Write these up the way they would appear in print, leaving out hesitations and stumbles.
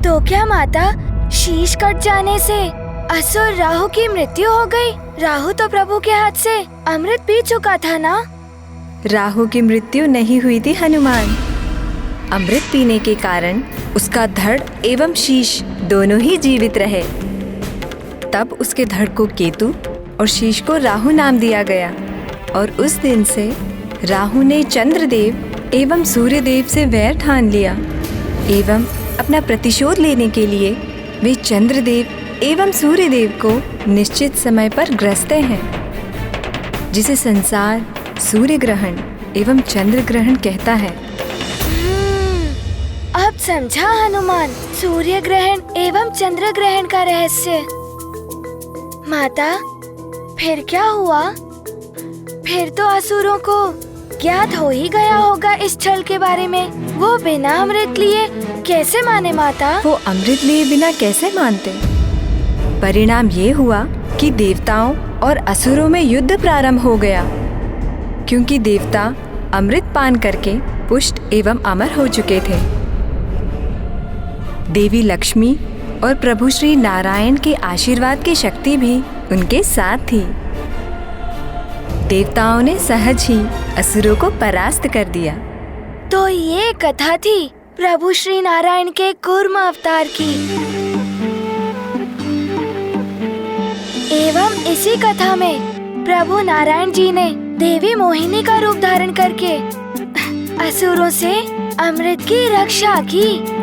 तो क्या माता, शीश कट जाने से असुर राहु की मृत्यु हो गई? राहु तो प्रभु के हाथ से अमृत पी चुका था ना? राहु की मृत्यु नहीं हुई थी हनुमान। अमृत पीने के कारण उसका धड़ एवं शीश दोनों ही जीवित रहे। तब उसके धड़ को केतु और शीश को राहु नाम दिया गया और उस दिन से राहु ने चंद्रदेव एवं सूर्यदेव से वैर ठान लिया एवं अपना प्रतिशोध लेने के लिए वे चंद्रदेव एवं सूर्यदेव को निश्चित समय पर ग्रसते हैं, जिसे संसार सूर्य ग्रहण एवं चंद्र ग्रहण कहता है। अब समझा हनुमान सूर्य ग्रहण एवं चंद्र ग्रहण का रहस्य। माता, फिर क्या हुआ? फिर तो असुरों को ज्ञात हो ही गया होगा इस छल के बारे में। वो बिना अमृत लिए कैसे माने माता? वो अमृत लिए बिना कैसे मानते? परिणाम ये हुआ कि देवताओं और असुरों में युद्ध प्रारंभ हो गया, क्योंकि देवता अमृत पान करके पुष्ट एवं अमर हो चुके थे। देवी लक्ष्मी और प्रभु श्री नारायण के आशीर्वाद की शक्ति भी उनके साथ थी। देवताओं ने सहज ही असुरों को परास्त कर दिया। तो ये कथा थी प्रभु श्री नारायण के कूर्म अवतार की। एवं इसी कथा में प्रभु नारायण जी ने देवी मोहिनी का रूप धारण करके असुरों से अमृत की रक्षा की।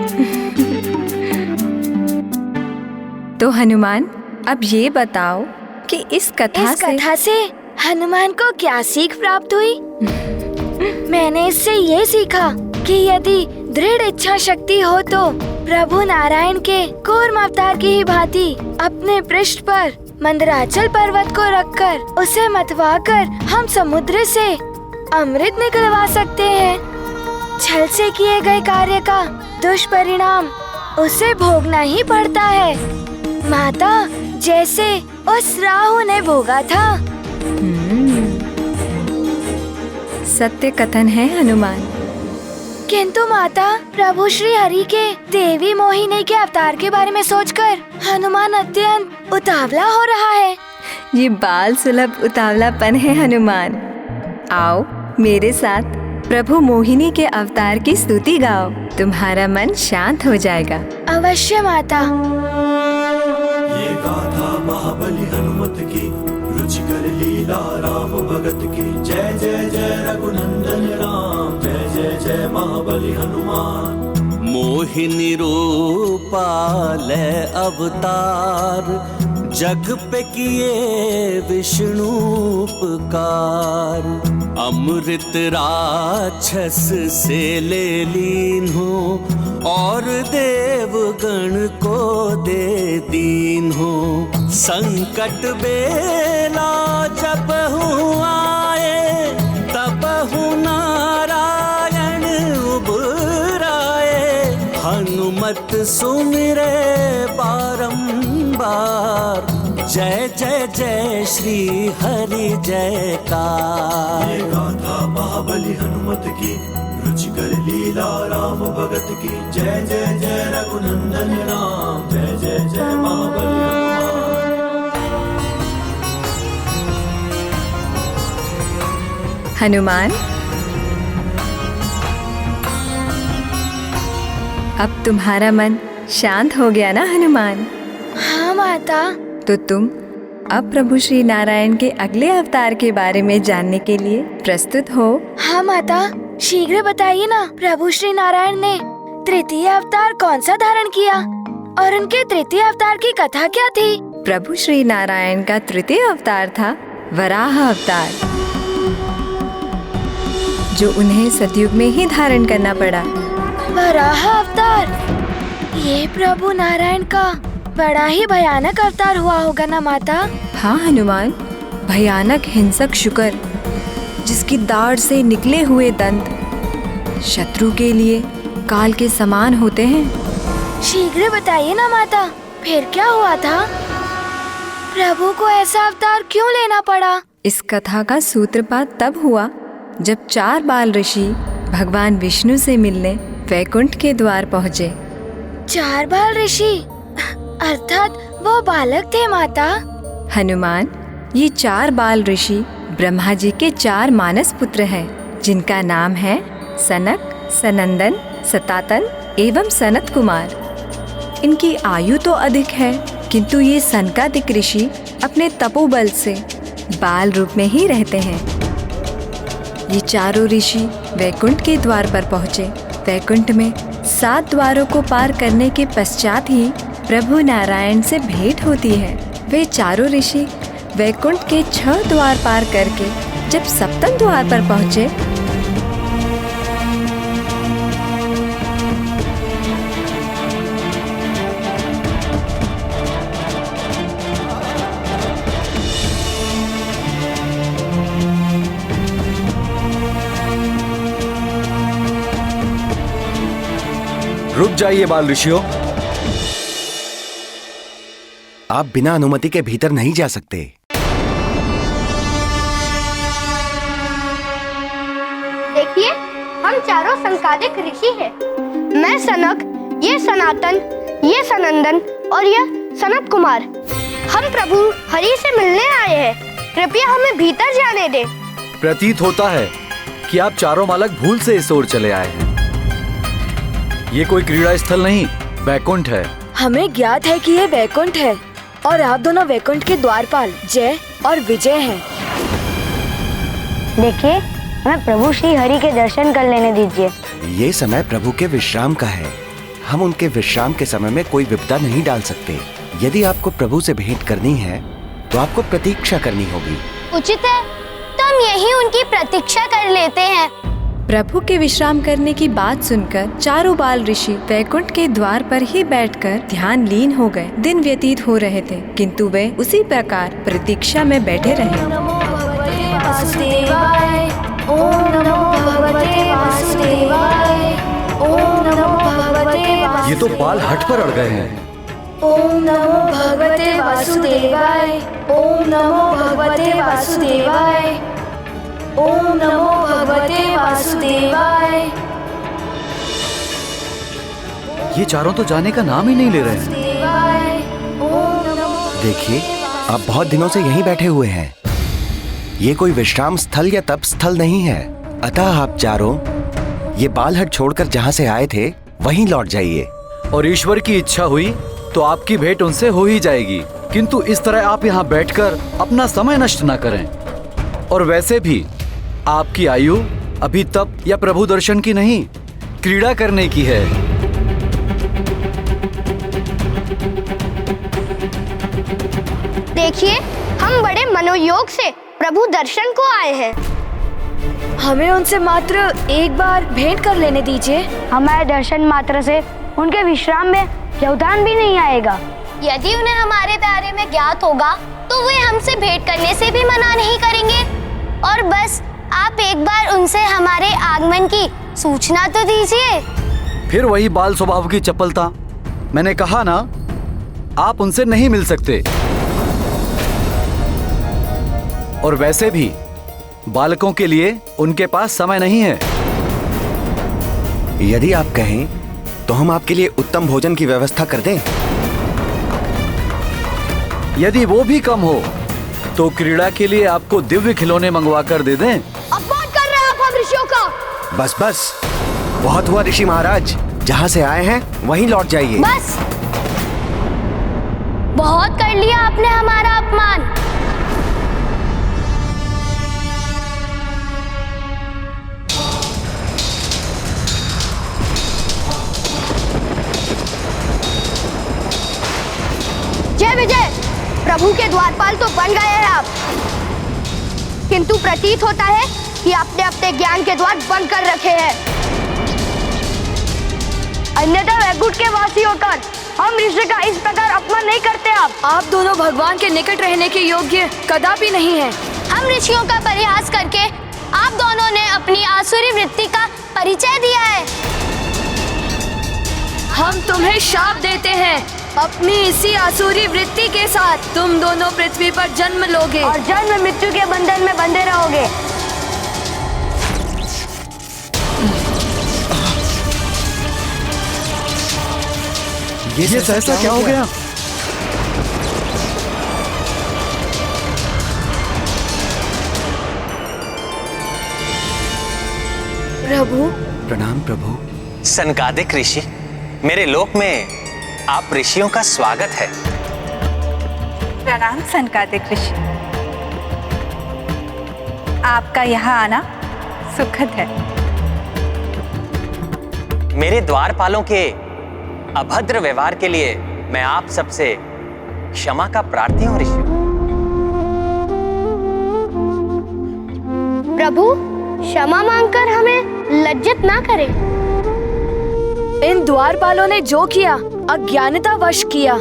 तो हनुमान, अब ये बताओ कि इस कथा से हनुमान को क्या सीख प्राप्त हुई? मैंने इससे ये सीखा कि यदि दृढ़ इच्छा शक्ति हो तो प्रभु नारायण के कूर्म अवतार की ही भांति अपने पृष्ठ पर मंदराचल पर्वत को रखकर उसे मतवाकर हम समुद्र से अमृत निकलवा सकते हैं। छल से किए गए कार्य का दुष्परिणाम उसे भोगना ही पड़ता है माता, जैसे उस राहु ने भोगा था। सत्य कथन है हनुमान। किंतु माता, प्रभु श्री हरि के देवी मोहिनी के अवतार के बारे में सोचकर हनुमान अत्यंत उतावला हो रहा है। ये बाल सुलभ उतावलापन है हनुमान। आओ मेरे साथ प्रभु मोहिनी के अवतार की स्तुति गाओ, तुम्हारा मन शांत हो जाएगा। अवश्य माता। ये गाथा महाबली हनुमत की, रुचिकर लीला राम भगत की। जय जय जय रघुनंदन राम, जय जय जय महाबली हनुमान। मोहिनी रूपा ले अवतार, जग पे किए विष्णु उपकार। अमृत राक्षस से ले लीन हो, और देवगण को दे दीन हो। संकट बेला जब आए, तब नारायण उबराए। हनुमत सुमिरे बारंबार, जय जय जय श्री हरि जयकार। ये गाथा महाबली हनुमत की, रुचिकर लीला राम भगत की। जय जय जय रघुनंदन राम, जय जय जय महाबली हनुमान। हनुमान, अब तुम्हारा मन शांत हो गया ना हनुमान? हाँ माता। तो तुम अब प्रभु श्री नारायण के अगले अवतार के बारे में जानने के लिए प्रस्तुत हो? हाँ माता, शीघ्र बताइए ना, प्रभु श्री नारायण ने तृतीय अवतार कौन सा धारण किया और उनके तृतीय अवतार की कथा क्या थी? प्रभु श्री नारायण का तृतीय अवतार था वराह अवतार, जो उन्हें सतयुग में ही धारण करना पड़ा। वराह अवतार, ये प्रभु नारायण का बड़ा ही भयानक अवतार हुआ होगा ना माता? हाँ हनुमान, भयानक हिंसक शुकर, जिसकी दाढ़ से निकले हुए दंत शत्रु के लिए काल के समान होते हैं। शीघ्र बताइए ना माता, फिर क्या हुआ था? प्रभु को ऐसा अवतार क्यों लेना पड़ा? इस कथा का सूत्रपात तब हुआ जब 4 बाल ऋषि भगवान विष्णु से मिलने वैकुंठ के द्वार पहुँचे। 4 बाल ऋषि अर्थात वो बालक थे माता। हनुमान, ये 4 बाल ऋषि ब्रह्मा जी के 4 मानस पुत्र हैं, जिनका नाम है सनक, सनंदन, सतातन एवं सनत कुमार। इनकी आयु तो अधिक है, किंतु ये सनकादिक ऋषि अपने तपोबल से बाल रूप में ही रहते हैं। ये चारों ऋषि वैकुंठ के द्वार पर पहुँचे। वैकुंठ में 7 द्वारों को पार करने के पश्चात ही प्रभु नारायण से भेंट होती है। वे चारों ऋषि वैकुंठ के 6 द्वार पार करके जब 7वें द्वार पर पहुँचे, रुक जाइए बाल ऋषियों, आप बिना अनुमति के भीतर नहीं जा सकते। देखिए, हम चारों संकादिक ऋषि हैं। मैं सनक, ये सनातन, ये सनंदन और यह सनत कुमार। हम प्रभु हरि से मिलने आए हैं। कृपया हमें भीतर जाने दें। प्रतीत होता है कि आप चारों बालक भूल से इस ओर चले आए हैं। ये कोई क्रीड़ा स्थल नहीं, वैकुंठ है। हमें ज्ञात है कि ये वैकुंठ है और आप दोनों वैकुंठ के द्वारपाल जय और विजय हैं। देखिए, हमें प्रभु श्री हरि के दर्शन कर लेने दीजिए। ये समय प्रभु के विश्राम का है। हम उनके विश्राम के समय में कोई विपदा नहीं डाल सकते। यदि आपको प्रभु से भेंट करनी है तो आपको प्रतीक्षा करनी होगी। उचित है, तो हम यही उनकी प्रतीक्षा कर लेते हैं। प्रभु के विश्राम करने की बात सुनकर चारों बाल ऋषि वैकुंठ के द्वार पर ही बैठकर ध्यान लीन हो गए। दिन व्यतीत हो रहे थे, किंतु वे उसी प्रकार प्रतीक्षा में बैठे रहे। ओम नमो भगवते वासुदेवाय। ओम नमो भगवते। ये तो बाल हट पर अड़ गए हैं। ओम नमो भगवते वासुदेवाय। ओम नमो भगवते वासुदेवाय। ओम नमो भगवते वासुदेवाय। ये चारों तो जाने का नाम ही नहीं ले रहे हैं। देखिए, आप बहुत दिनों से यहीं बैठे हुए हैं। ये कोई विश्राम स्थल या तप स्थल नहीं है। अतः आप चारों ये बालहट छोड़कर जहाँ से आए थे वहीं लौट जाइए। और ईश्वर की इच्छा हुई तो आपकी भेंट उनसे हो ही जाएगी, किंतु इस तरह आप यहाँ बैठकर अपना समय नष्ट न करें। और वैसे भी आपकी आयु अभी तप या प्रभु दर्शन की नहीं, क्रीड़ा करने की है। देखिए, हम बड़े मनोयोग से प्रभु दर्शन को आए हैं। हमें उनसे मात्र एक बार भेंट कर लेने दीजिए। हमारे दर्शन मात्र से उनके विश्राम में व्यवधान भी नहीं आएगा। यदि उन्हें हमारे बारे में ज्ञात होगा तो वे हमसे भेंट करने से भी मना नहीं करेंगे। और बस आप एक बार उनसे हमारे आगमन की सूचना तो दीजिए। फिर वही बाल स्वभाव की चपलता। मैंने कहा ना, आप उनसे नहीं मिल सकते। और वैसे भी बालकों के लिए उनके पास समय नहीं है। यदि आप कहें तो हम आपके लिए उत्तम भोजन की व्यवस्था कर दें। यदि वो भी कम हो तो क्रीड़ा के लिए आपको दिव्य खिलौने मंगवा कर दे दें। अपमान कर रहे हैं आप हम ऋषियों का। बस बस, बहुत हुआ ऋषि महाराज। जहाँ से आए हैं वहीं लौट जाइए। बस, बहुत कर लिया आपने हमारा अपमान। जय विजय। प्रभु के द्वारपाल तो बन गए हैं आप, किंतु प्रतीत होता है कि आपने अपने ज्ञान के द्वार बंद कर रखे हैं। अन्यथा वैकुंठ के वासी होकर हम ऋषि का इस प्रकार अपमान नहीं करते। आप दोनों भगवान के निकट रहने के योग्य कदापि नहीं हैं। हम ऋषियों का परिहास करके आप दोनों ने अपनी आसुरी वृत्ति का परिचय दिया है। हम तुम्हें शाप देते हैं। अपनी इसी आसुरी वृत्ति के साथ तुम दोनों पृथ्वी पर जन्म लोगे और जन्म मृत्यु के बंधन में बंधे रहोगे। ये सहसा क्या हो गया? प्रभु। प्रणाम प्रभु। सनकादिक ऋषि, मेरे लोक में आप ऋषियों का स्वागत है। प्रणाम सनकादिक ऋषि, आपका यहाँ आना सुखद है। मेरे द्वारपालों के अभद्र व्यवहार के लिए मैं आप सबसे क्षमा का प्रार्थी हूँ ऋषि। प्रभु, क्षमा मांगकर हमें लज्जित ना करें। इन द्वारपालों ने जो किया अज्ञानतावश किया।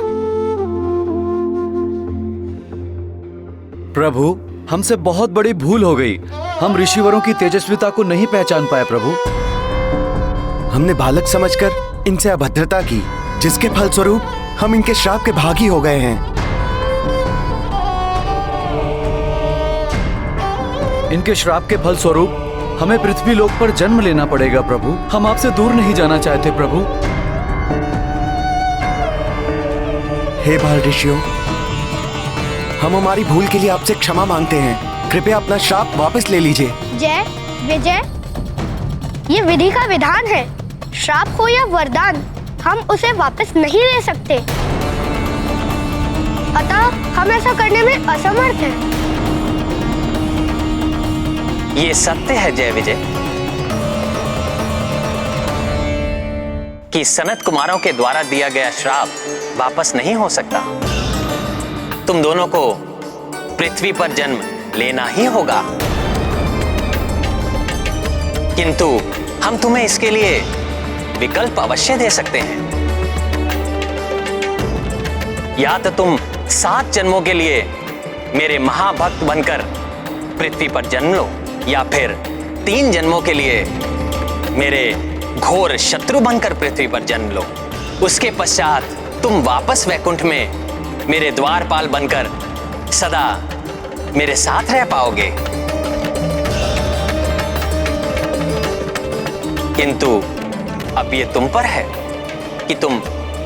प्रभु, हमसे बहुत बड़ी भूल हो गई। हम ऋषिवरों की तेजस्विता को नहीं पहचान पाए प्रभु। हमने बालक समझकर इनसे अभद्रता की, जिसके फलस्वरूप हम इनके श्राप के भागी हो गए हैं। इनके श्राप के फलस्वरूप हमें पृथ्वी लोक पर जन्म लेना पड़ेगा प्रभु। हम आपसे दूर नहीं जाना चाहते प्रभु। हे बाल ऋषियों, हम हमारी भूल के लिए आपसे क्षमा मांगते हैं। कृपया अपना श्राप वापस ले लीजिए। जय विजय, ये विधि का विधान है। श्राप हो या वरदान, हम उसे वापस नहीं ले सकते। अतः हम ऐसा करने में असमर्थ हैं। ये सत्य है जय विजय कि सनत कुमारों के द्वारा दिया गया श्राप वापस नहीं हो सकता। तुम दोनों को पृथ्वी पर जन्म लेना ही होगा, किंतु हम तुम्हें इसके लिए विकल्प अवश्य दे सकते हैं। या तो तुम 7 जन्मों के लिए मेरे महाभक्त बनकर पृथ्वी पर जन्म लो, या फिर 3 जन्मों के लिए मेरे घोर शत्रु बनकर पृथ्वी पर जन्म लो। उसके पश्चात तुम वापस वैकुंठ में मेरे द्वारपाल बनकर सदा मेरे साथ रह पाओगे। किंतु अब ये तुम पर है कि तुम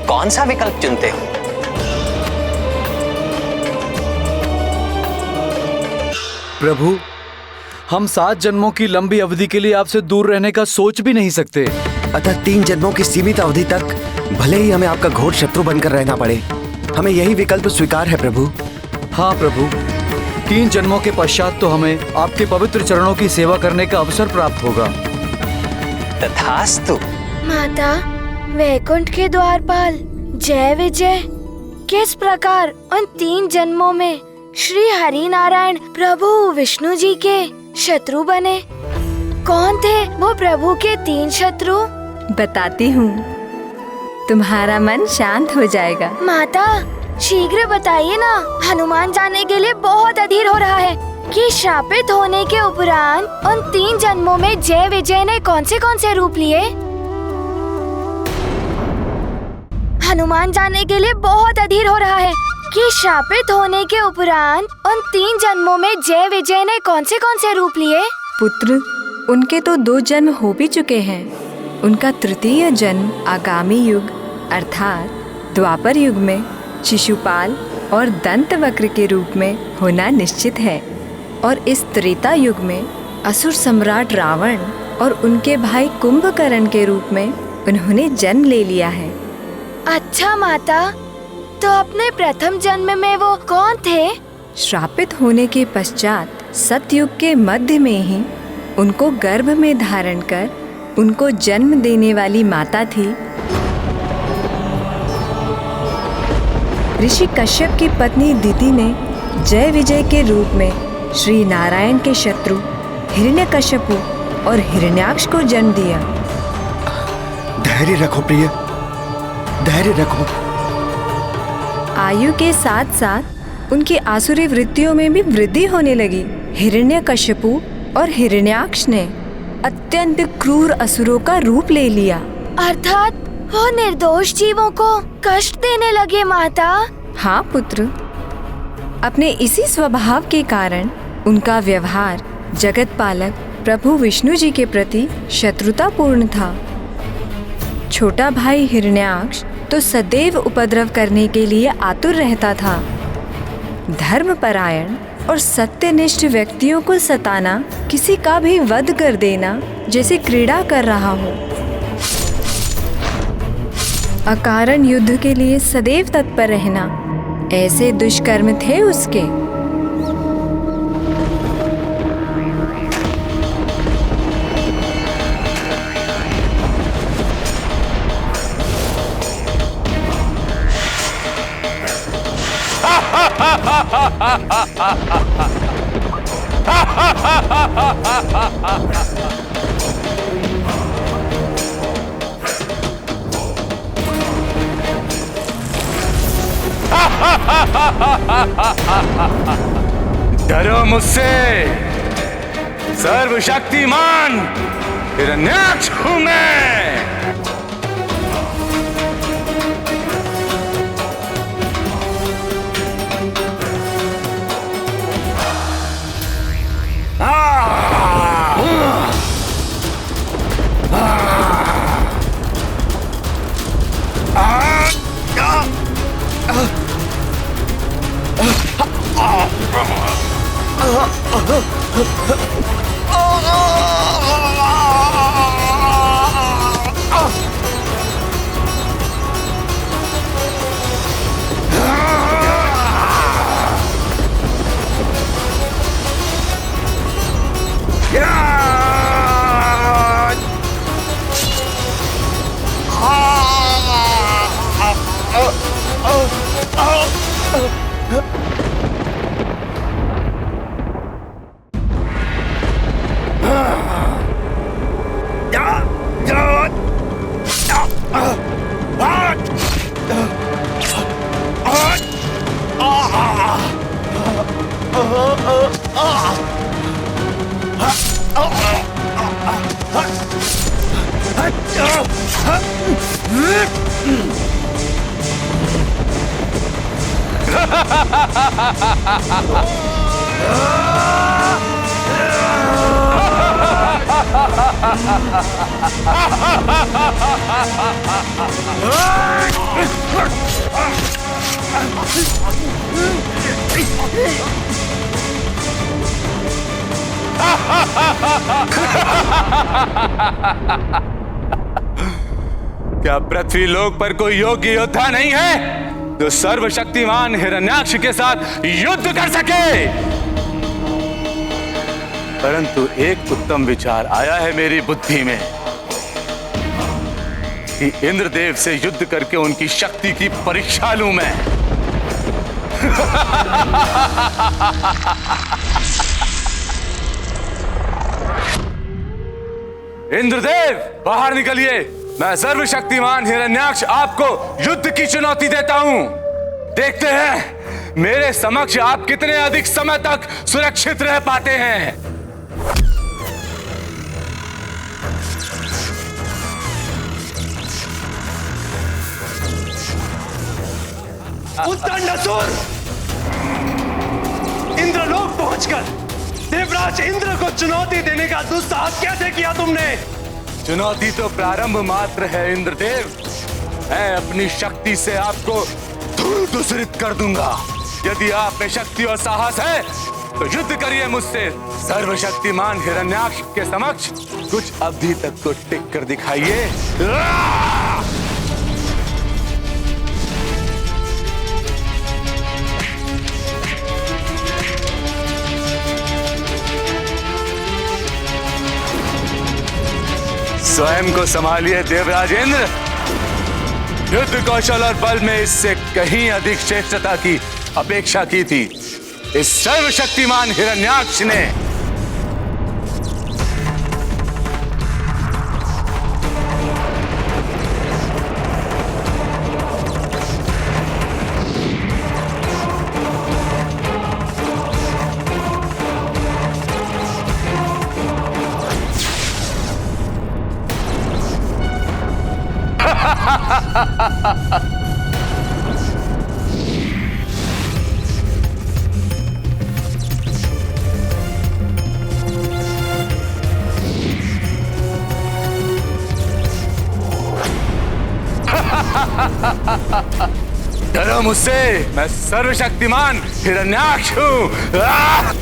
कौन सा विकल्प चुनते हो। प्रभु, हम 7 जन्मों की लंबी अवधि के लिए आपसे दूर रहने का सोच भी नहीं सकते। अतः 3 जन्मों की सीमित अवधि तक भले ही हमें आपका घोर शत्रु बनकर रहना पड़े, हमें यही विकल्प स्वीकार है प्रभु। हाँ प्रभु, 3 जन्मों के पश्चात तो हमें आपके पवित्र चरणों की सेवा करने का अवसर प्राप्त होगा। तथास्तु। माता, वैकुंठ के द्वारपाल जय विजय किस प्रकार उन 3 जन्मों में श्री हरि नारायण प्रभु विष्णु जी के शत्रु बने? कौन थे वो प्रभु के 3 शत्रु? बताती हूँ, तुम्हारा मन शांत हो जाएगा। माता, शीघ्र बताइए ना। हनुमान जाने के लिए बहुत अधीर हो रहा है कि श्रापित होने के उपरांत उन 3 जन्मों में जय विजय ने कौन से रूप लिए। हनुमान जाने के लिए बहुत अधीर हो रहा है कि श्रापित होने के उपरांत उन 3 जन्मों में जय विजय ने कौन से रूप लिए। पुत्र, उनके तो 2 जन्म हो भी चुके हैं। उनका तृतीय जन्म आगामी युग अर्थात द्वापर युग में शिशुपाल और दंतवक्र के रूप में होना निश्चित है, और इस त्रेता युग में असुर सम्राट रावण और उनके भाई कुंभकर्ण के रूप में उन्होंने जन्म ले लिया है। अच्छा माता, तो अपने प्रथम जन्म में वो कौन थे? श्रापित होने के पश्चात सतयुग के मध्य में ही उनको गर्भ में धारण कर उनको जन्म देने वाली माता थी ऋषि कश्यप की पत्नी दिति ने जय विजय के रूप में श्री नारायण के शत्रु हिरण्यकश्यपु और हिरण्याक्ष को जन्म दिया। धैर्य रखो प्रिय, धैर्य रखो। आयु के साथ साथ उनकी आसुरी वृत्तियों में भी वृद्धि होने लगी। हिरण्यकश्यपु और हिरण्याक्ष ने अत्यंत क्रूर असुरों का रूप ले लिया। अर्थात वो निर्दोष जीवों को कष्ट देने लगे माता। हाँ पुत्र, अपने इसी स्वभाव के कारण उनका व्यवहार जगत पालक प्रभु विष्णु जी के प्रति शत्रुतापूर्ण था। छोटा भाई हिरण्याक्ष तो सदैव उपद्रव करने के लिए आतुर रहता था। धर्मपरायण और सत्यनिष्ठ व्यक्तियों को सताना, किसी का भी वध कर देना जैसे क्रीड़ा कर रहा हो। अकारण युद्ध के लिए सदैव तत्पर रहना, ऐसे दुष्कर्म थे उसके। डरो मुझसे, सर्वशक्तिमान हिरण्याक्ष हूं मैं। क्या पृथ्वी लोक पर कोई योग्य योद्धा नहीं है जो सर्वशक्तिमान हिरण्याक्ष के साथ युद्ध कर सके? परंतु एक उत्तम विचार आया है मेरी बुद्धि में कि इंद्रदेव से युद्ध करके उनकी शक्ति की परीक्षा लूं मैं। इंद्रदेव बाहर निकलिए, मैं सर्वशक्तिमान हिरण्याक्ष आपको युद्ध की चुनौती देता हूं। देखते हैं मेरे समक्ष आप कितने अधिक समय तक सुरक्षित रह पाते हैं। उद्दंडसुर, इंद्रलोक पहुंचकर देवराज इंद्र को चुनौती देने का दुस्साहस कैसे किया तुमने? चुनौती तो प्रारंभ मात्र है इंद्रदेव। मैं अपनी शक्ति से आपको धूल दूसरित कर दूंगा। यदि आप में शक्ति और साहस है तो युद्ध करिए मुझसे। सर्वशक्तिमान हिरण्याक्ष के समक्ष कुछ अवधि तक तो टिक कर दिखाइए। स्वयं को संभालिए देवराज इंद्र। युद्ध कौशल और बल में इससे कहीं अधिक श्रेष्ठता की अपेक्षा की थी इस सर्वशक्तिमान हिरण्याक्ष ने। डरो मुझसे, मैं सर्वशक्तिमान हिरण्याक्ष हूँ। आह!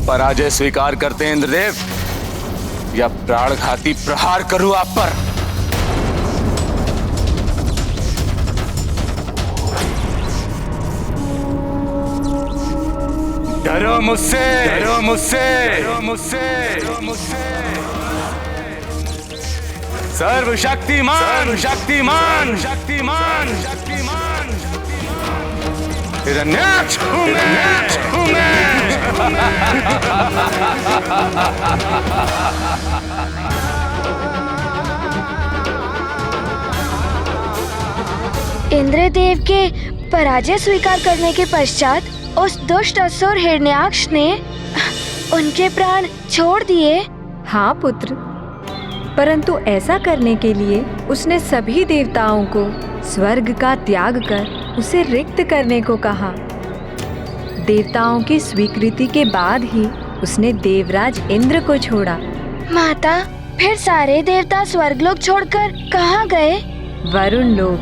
पराजय स्वीकार करते हैं इंद्रदेव या प्राणघाती प्रहार करूं आप पर? डरो मुझसे, डरो मुझसे, डरो मुझसे, डरो मुझसे। सर्वशक्तिमान, सर्वशक्तिमान, शक्तिमान, शक्तिमान। हिरण्याक्ष हूं मैं। इंद्रदेव के पराजय स्वीकार करने के पश्चात उस दुष्ट असुर हिरण्याक्ष ने उनके प्राण छोड़ दिए। हाँ पुत्र, परंतु ऐसा करने के लिए उसने सभी देवताओं को स्वर्ग का त्याग कर उसे रिक्त करने को कहा। देवताओं की स्वीकृति के बाद ही उसने देवराज इंद्र को छोड़ा। माता, फिर सारे देवता स्वर्गलोक छोड़कर कहाँ गए? वरुण लोक।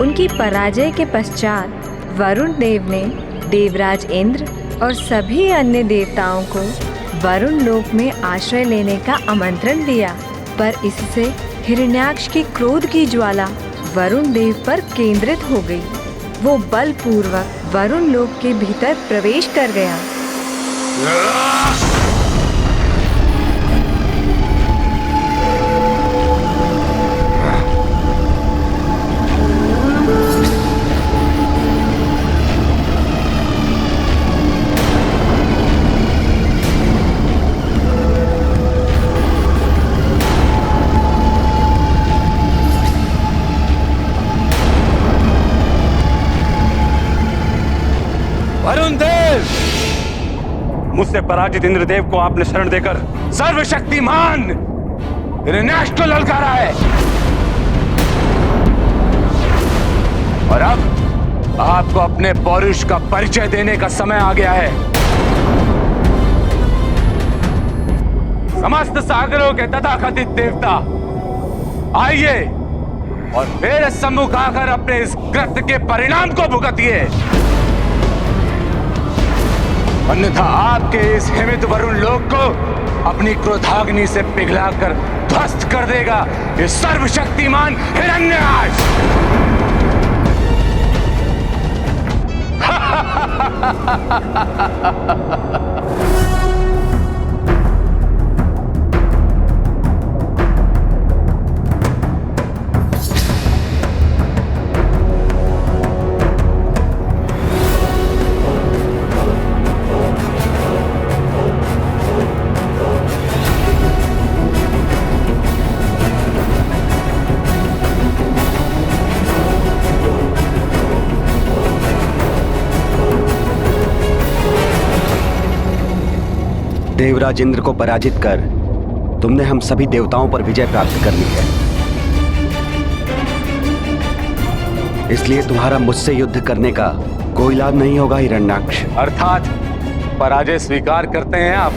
उनकी पराजय के पश्चात वरुण देव ने देवराज इंद्र और सभी अन्य देवताओं को वरुण लोक में आश्रय लेने का आमंत्रण दिया, पर इससे हिरण्याक्ष की क्रोध की ज्वाला वरुण देव पर केंद्रित हो गई। वो बलपूर्वक वरुण लोक के भीतर प्रवेश कर गया। वरुण देव, मुझसे पराजित इंद्रदेव को आपने शरण देकर सर्वशक्तिमान हिरण्याक्ष को ललकारा है, और अब आपको अपने पौरुष का परिचय देने का समय आ गया है। समस्त सागरों के तथाकथित देवता, आइए और मेरे सम्मुख आकर अपने इस कृत्य के परिणाम को भुगतिए, अन्यथा आपके इस हिमित वरुण लोक को अपनी क्रोधाग्नि से पिघलाकर ध्वस्त कर देगा ये सर्वशक्तिमान हिरण्याक्ष। देवराज इंद्र को पराजित कर तुमने हम सभी देवताओं पर विजय प्राप्त कर ली है, इसलिए तुम्हारा मुझसे युद्ध करने का कोई लाभ नहीं होगा हिरण्याक्ष। अर्थात पराजय स्वीकार करते हैं आप?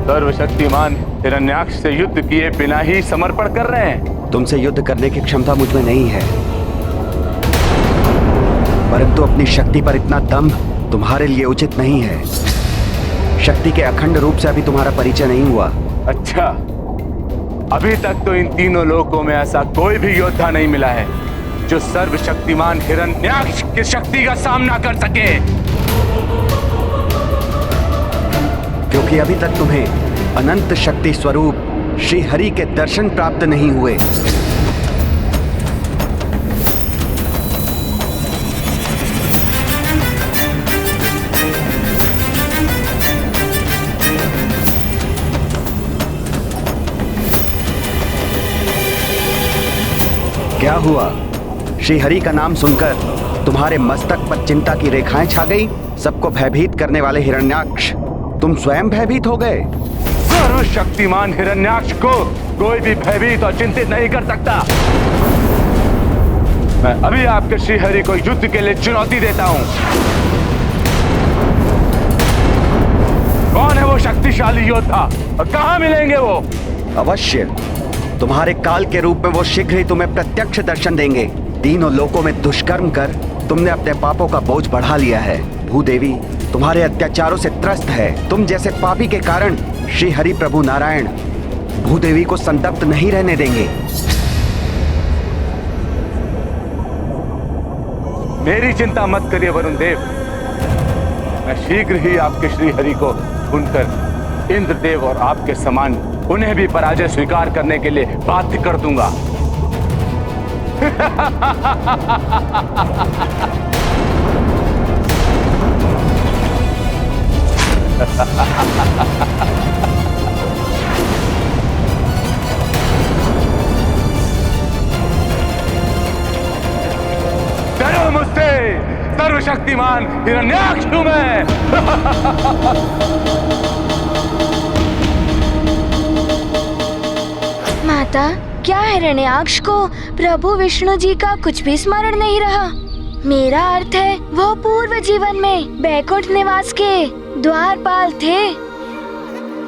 सर्वशक्तिमान हिरण्याक्ष से युद्ध किए बिना ही समर्पण कर रहे हैं? तुमसे युद्ध करने की क्षमता मुझ में नहीं है, परंतु अपनी शक्ति पर इतना दंभ तुम्हारे लिए उचित नहीं है। शक्ति के अखंड रूप से अभी तुम्हारा परिचय नहीं हुआ। अच्छा, अभी तक तो इन तीनों लोकों में ऐसा कोई भी योद्धा नहीं मिला है जो सर्वशक्तिमान हिरण्याक्ष की शक्ति का सामना कर सके, क्योंकि अभी तक तुम्हें अनंत शक्ति स्वरूप श्री हरि के दर्शन प्राप्त नहीं हुए। क्या हुआ? श्री हरि का नाम सुनकर तुम्हारे मस्तक पर चिंता की रेखाएं छा गई? सबको भयभीत करने वाले हिरण्याक्ष, तुम स्वयं भयभीत हो गए? सर्वशक्तिमान हिरण्याक्ष को कोई भी भयभीत और चिंतित नहीं कर सकता। मैं अभी आपके श्री हरि को युद्ध के लिए चुनौती देता हूं। कौन है वो शक्तिशाली योद्धा और कहां मिलेंगे वो? अवश्य, तुम्हारे काल के रूप में वो शीघ्र ही तुम्हें प्रत्यक्ष दर्शन देंगे। तीनों लोकों में दुष्कर्म कर तुमने अपने पापों का बोझ बढ़ा लिया है। भूदेवी तुम्हारे अत्याचारों से त्रस्त है। तुम जैसे पापी के कारण श्री हरि प्रभु नारायण भूदेवी को संतप्त नहीं रहने देंगे। मेरी चिंता मत करिए वरुण देव, मैं शीघ्र ही आपके श्री हरि को सुनकर इंद्रदेव और आपके समान उन्हें भी पराजय स्वीकार करने के लिए बाध्य कर दूंगा। डरो मुझसे, सर्वशक्तिमान हिरण्याक्ष हूं मैं। माता, क्या हिरण्याक्ष को प्रभु विष्णु जी का कुछ भी स्मरण नहीं रहा? मेरा अर्थ है वो पूर्व जीवन में बैकुंठ निवास के द्वारपाल थे।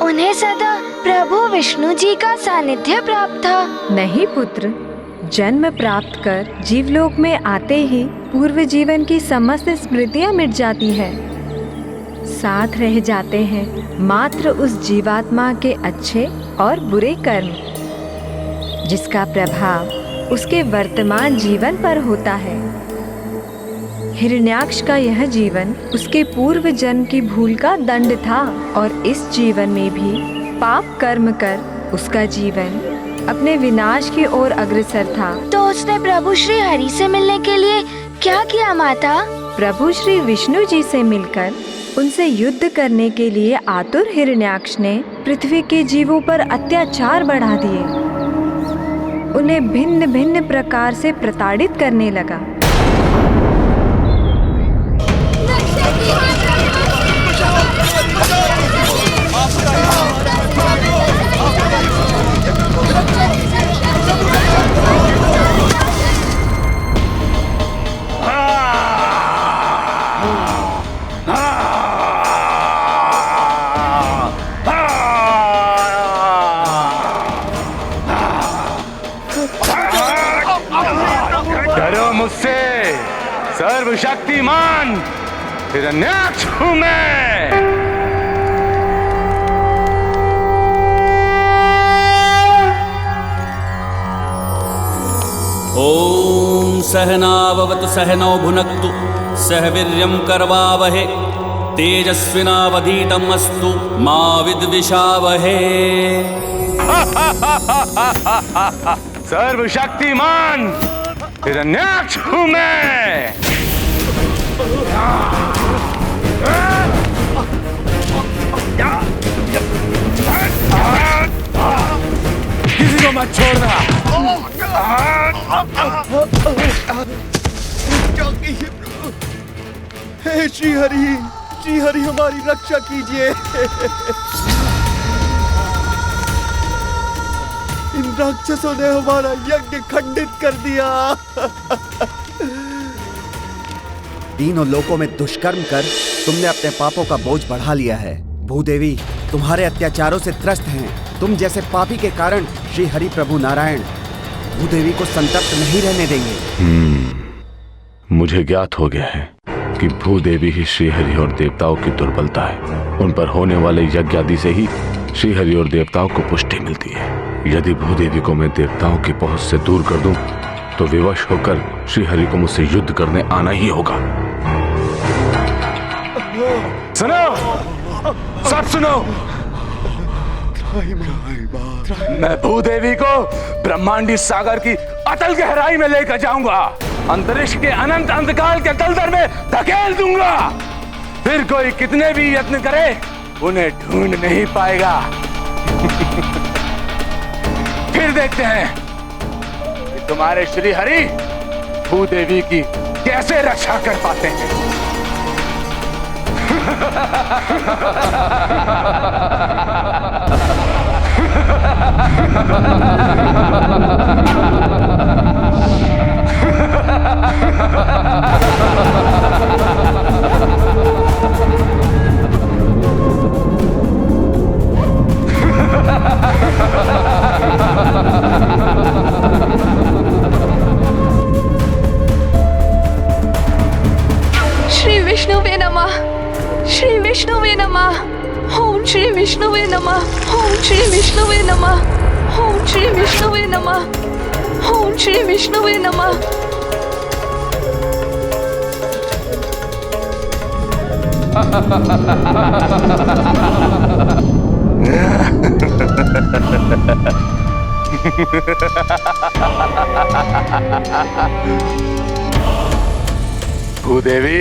उन्हें सदा प्रभु विष्णु जी का सानिध्य प्राप्त था। नहीं पुत्र, जन्म प्राप्त कर जीवलोक में आते ही पूर्व जीवन की समस्त स्मृतियां मिट जाती है। साथ रह जाते हैं मात्र उस जीवात्मा के अच्छे और बुरे कर्म, जिसका प्रभाव उसके वर्तमान जीवन पर होता है। हिरण्याक्ष का यह जीवन उसके पूर्व जन्म की भूल का दंड था और इस जीवन में भी पाप कर्म कर उसका जीवन अपने विनाश की ओर अग्रसर था। तो उसने प्रभु श्री हरि से मिलने के लिए क्या किया माता? प्रभु श्री विष्णु जी से मिलकर उनसे युद्ध करने के लिए आतुर हिरण्याक्ष ने पृथ्वी के जीवों पर अत्याचार बढ़ा दिए। उन्हें भिन्न भिन्न प्रकार से प्रताड़ित करने लगा। डरो मुझसे, सर्वशक्तिमान हिरण्याक्ष हूं मैं। ओम सहनाववतु सहनौ भुनक्तु सह वीर्यं करवावहे तेजस्विनावधीतम् अस्तु मा विद्विषावहे। सर्वशक्तिमान हिरण्याक्ष हूं मैं। किसी को मत छोड़ना। हे श्री हरि हमारी रक्षा कीजिए। इन राक्षसों ने हमारा यज्ञ खंडित कर दिया। तीनों लोकों में दुष्कर्म कर तुमने अपने पापों का बोझ बढ़ा लिया है। भूदेवी तुम्हारे अत्याचारों से त्रस्त हैं। तुम जैसे पापी के कारण श्री हरि प्रभु नारायण भूदेवी को संतप्त नहीं रहने देंगे। मुझे ज्ञात हो गया है कि भूदेवी ही श्रीहरि और देवताओं की दुर्बलता है। उन पर होने वाले यज्ञ आदि से ही श्रीहरि और देवताओं को पुष्टि मिलती है। यदि भूदेवी को मैं देवताओं की पहुंच से दूर कर दूं, तो विवश होकर श्रीहरि को मुझसे युद्ध करने आना ही होगा। सुनो, सब सुनो। मैं भूदेवी को ब्रह्मांडी सागर की अतल गहराई में लेकर जाऊंगा। अंतरिक्ष के अनंत अंधकार के दलदल में धकेल दूंगा। फिर कोई कितने भी यत्न करे उन्हें ढूंढ नहीं पाएगा। फिर देखते हैं तुम्हारे श्री हरि भूदेवी की कैसे रक्षा कर पाते हैं। श्री विष्णुवे नमः, श्री विष्णुवे नमः, ओम श्री विष्णुवे नमः, ओम श्री विष्णुवे नमः, ओम श्री विष्णुवे नमः, ओम श्री विष्णुवे नमः। भूदेवी,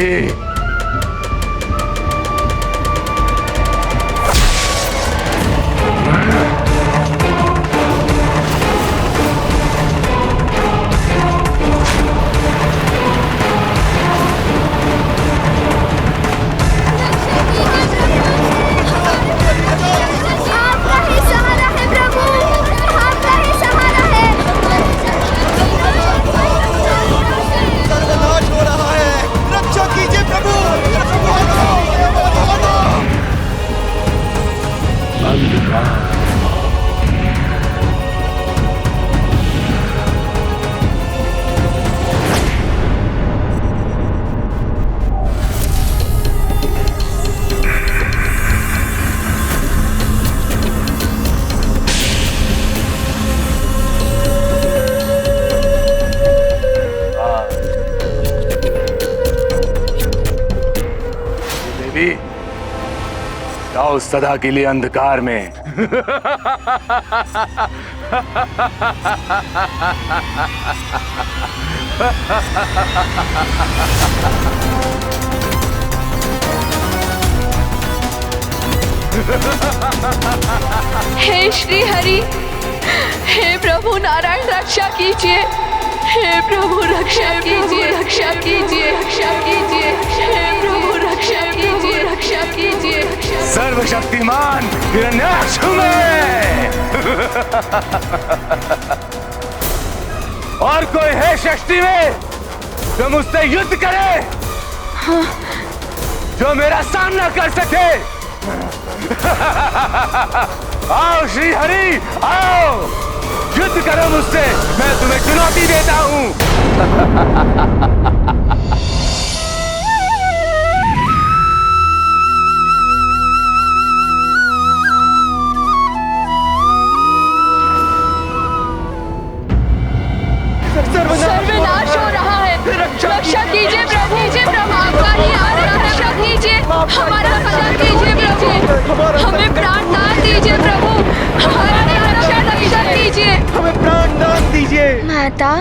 जाओ सदा के लिए अंधकार में। हे श्री हरि, हे प्रभु नारायण रक्षा कीजिए, हे प्रभु रक्षा कीजिए, रक्षा कीजिए, रक्षा कीजिए, हे प्रभु रक्षा कीजिए, रक्षा कीजिए। सर्वशक्तिमान हिरण्याक्ष में और कोई है शक्ति में जो मुझसे युद्ध करे, जो मेरा सामना कर सके? आओ श्री हरि, आओ युद्ध करो मुझसे, मैं तुम्हें चुनौती देता हूं। सर्वनाश हो रहा है, रक्षा कीजिए प्रभु, आपका ही आ रहा है, रक्षा कीजिए, हमारा भला कीजिए प्रभु, हमें प्राण दान दीजिए प्रभु, हमारा रक्षा कीजिए, हमें प्राण दान दीजिए। माता,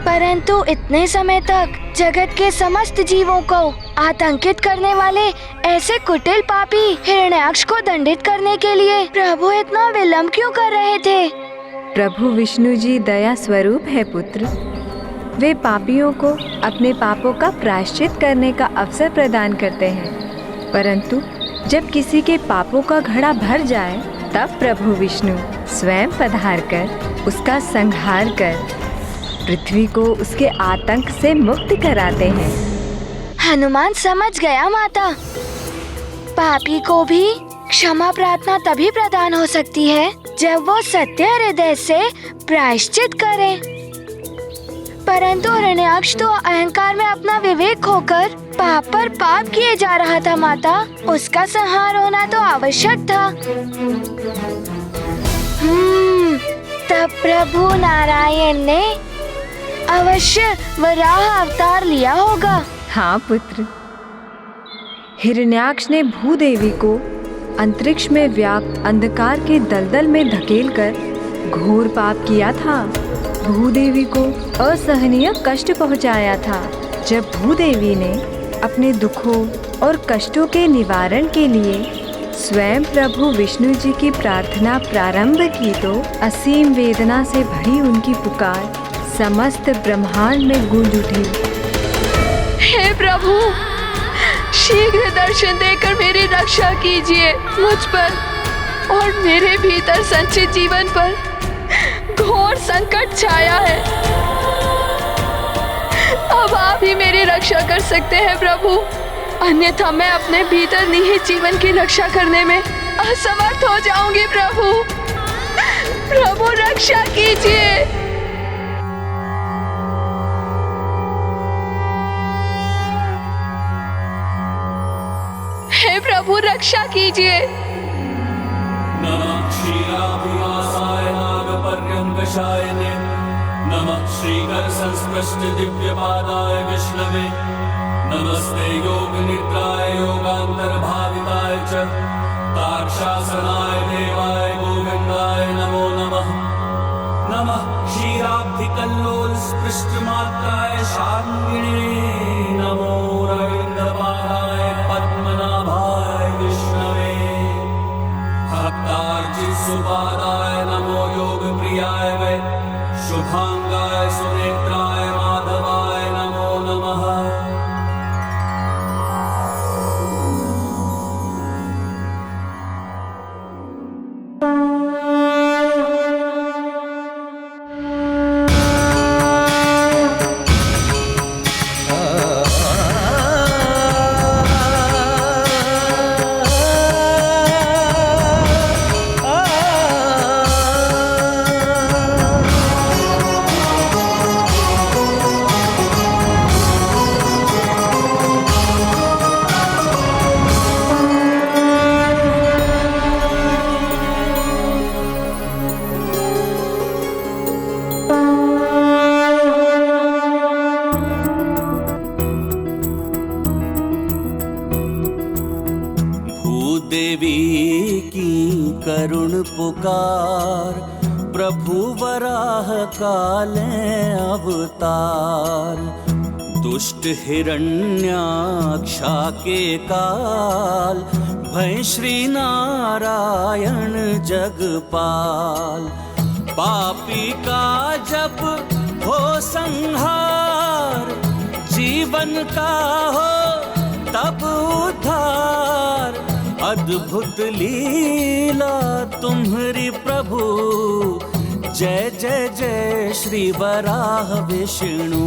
परंतु इतने समय तक जगत के समस्त जीवों को आतंकित करने वाले ऐसे कुटिल पापी हिरण्याक्ष को दंडित करने के लिए प्रभु इतना विलंब क्यों कर रहे थे? प्रभु विष्णु जी दया स्वरूप है पुत्र। वे पापियों को अपने पापों का प्रायश्चित करने का अवसर प्रदान करते हैं, परंतु जब किसी के पापों का घड़ा भर जाए तब प्रभु विष्णु स्वयं पधार कर उसका संहार कर पृथ्वी को उसके आतंक से मुक्त कराते हैं। हनुमान समझ गया माता। पापी को भी क्षमा प्रार्थना तभी प्रदान हो सकती है जब वो सत्य हृदय से प्रायश्चित करे। परंतु हिरण्याक्ष तो अहंकार में अपना विवेक खोकर पाप पर पाप किए जा रहा था माता। उसका संहार होना तो आवश्यक था। तब प्रभु नारायण ने अवश्य वराह अवतार लिया होगा। हाँ पुत्र, हिरण्याक्ष ने भूदेवी को अंतरिक्ष में व्याप्त अंधकार के दलदल में धकेलकर घोर पाप किया था। भूदेवी को असहनीय कष्ट पहुंचाया था। जब भूदेवी ने अपने दुखों और कष्टों के निवारण के लिए स्वयं प्रभु विष्णु जी की प्रार्थना प्रारंभ की तो असीम वेदना से भरी उनकी पुकार समस्त ब्रह्मांड में गूंज उठी। हे प्रभु, शीघ्र दर्शन देकर मेरी रक्षा कीजिए। मुझ पर और मेरे भीतर संचित जीवन पर घोर संकट छाया है। अब आप ही मेरी रक्षा कर सकते हैं प्रभु, अन्यथा मैं अपने भीतर निहित जीवन की रक्षा करने में असमर्थ हो जाऊंगी। प्रभु, प्रभु रक्षा कीजिए। हे प्रभु रक्षा कीजिए। नमः क्षीराभिवासाय नागपर्यङ्कशायने, नमः श्रीकर संस्पृष्ट दिव्यपादाय विष्णवे, नमस्ते योग निद्राय योगांतर्भाविताय च ताक्षासनाय देवाय गोविंदाय नमो नमः। नमः क्षीराब्धिकल्लोल स्पृष्टमात्राय शार्ङ्गिणे, नमो रविन्द्रपादाय पद्मनाभाय विष्णवे, भक्तार्चित सुपादाय नमो योग प्रियाय वै, शुभांगाय सुनेत्राय माधवाय नमो नमः। देवी की करुण पुकार, प्रभु वराह काले अवतार, दुष्ट हिरण्याक्षा के काल, भय श्री नारायण जगपाल। पापी का जब हो संहार, जीवन का हो तब उद्धार, अद्भुत लीला तुम्हारी प्रभु, जय जय जय श्री वराह विष्णु।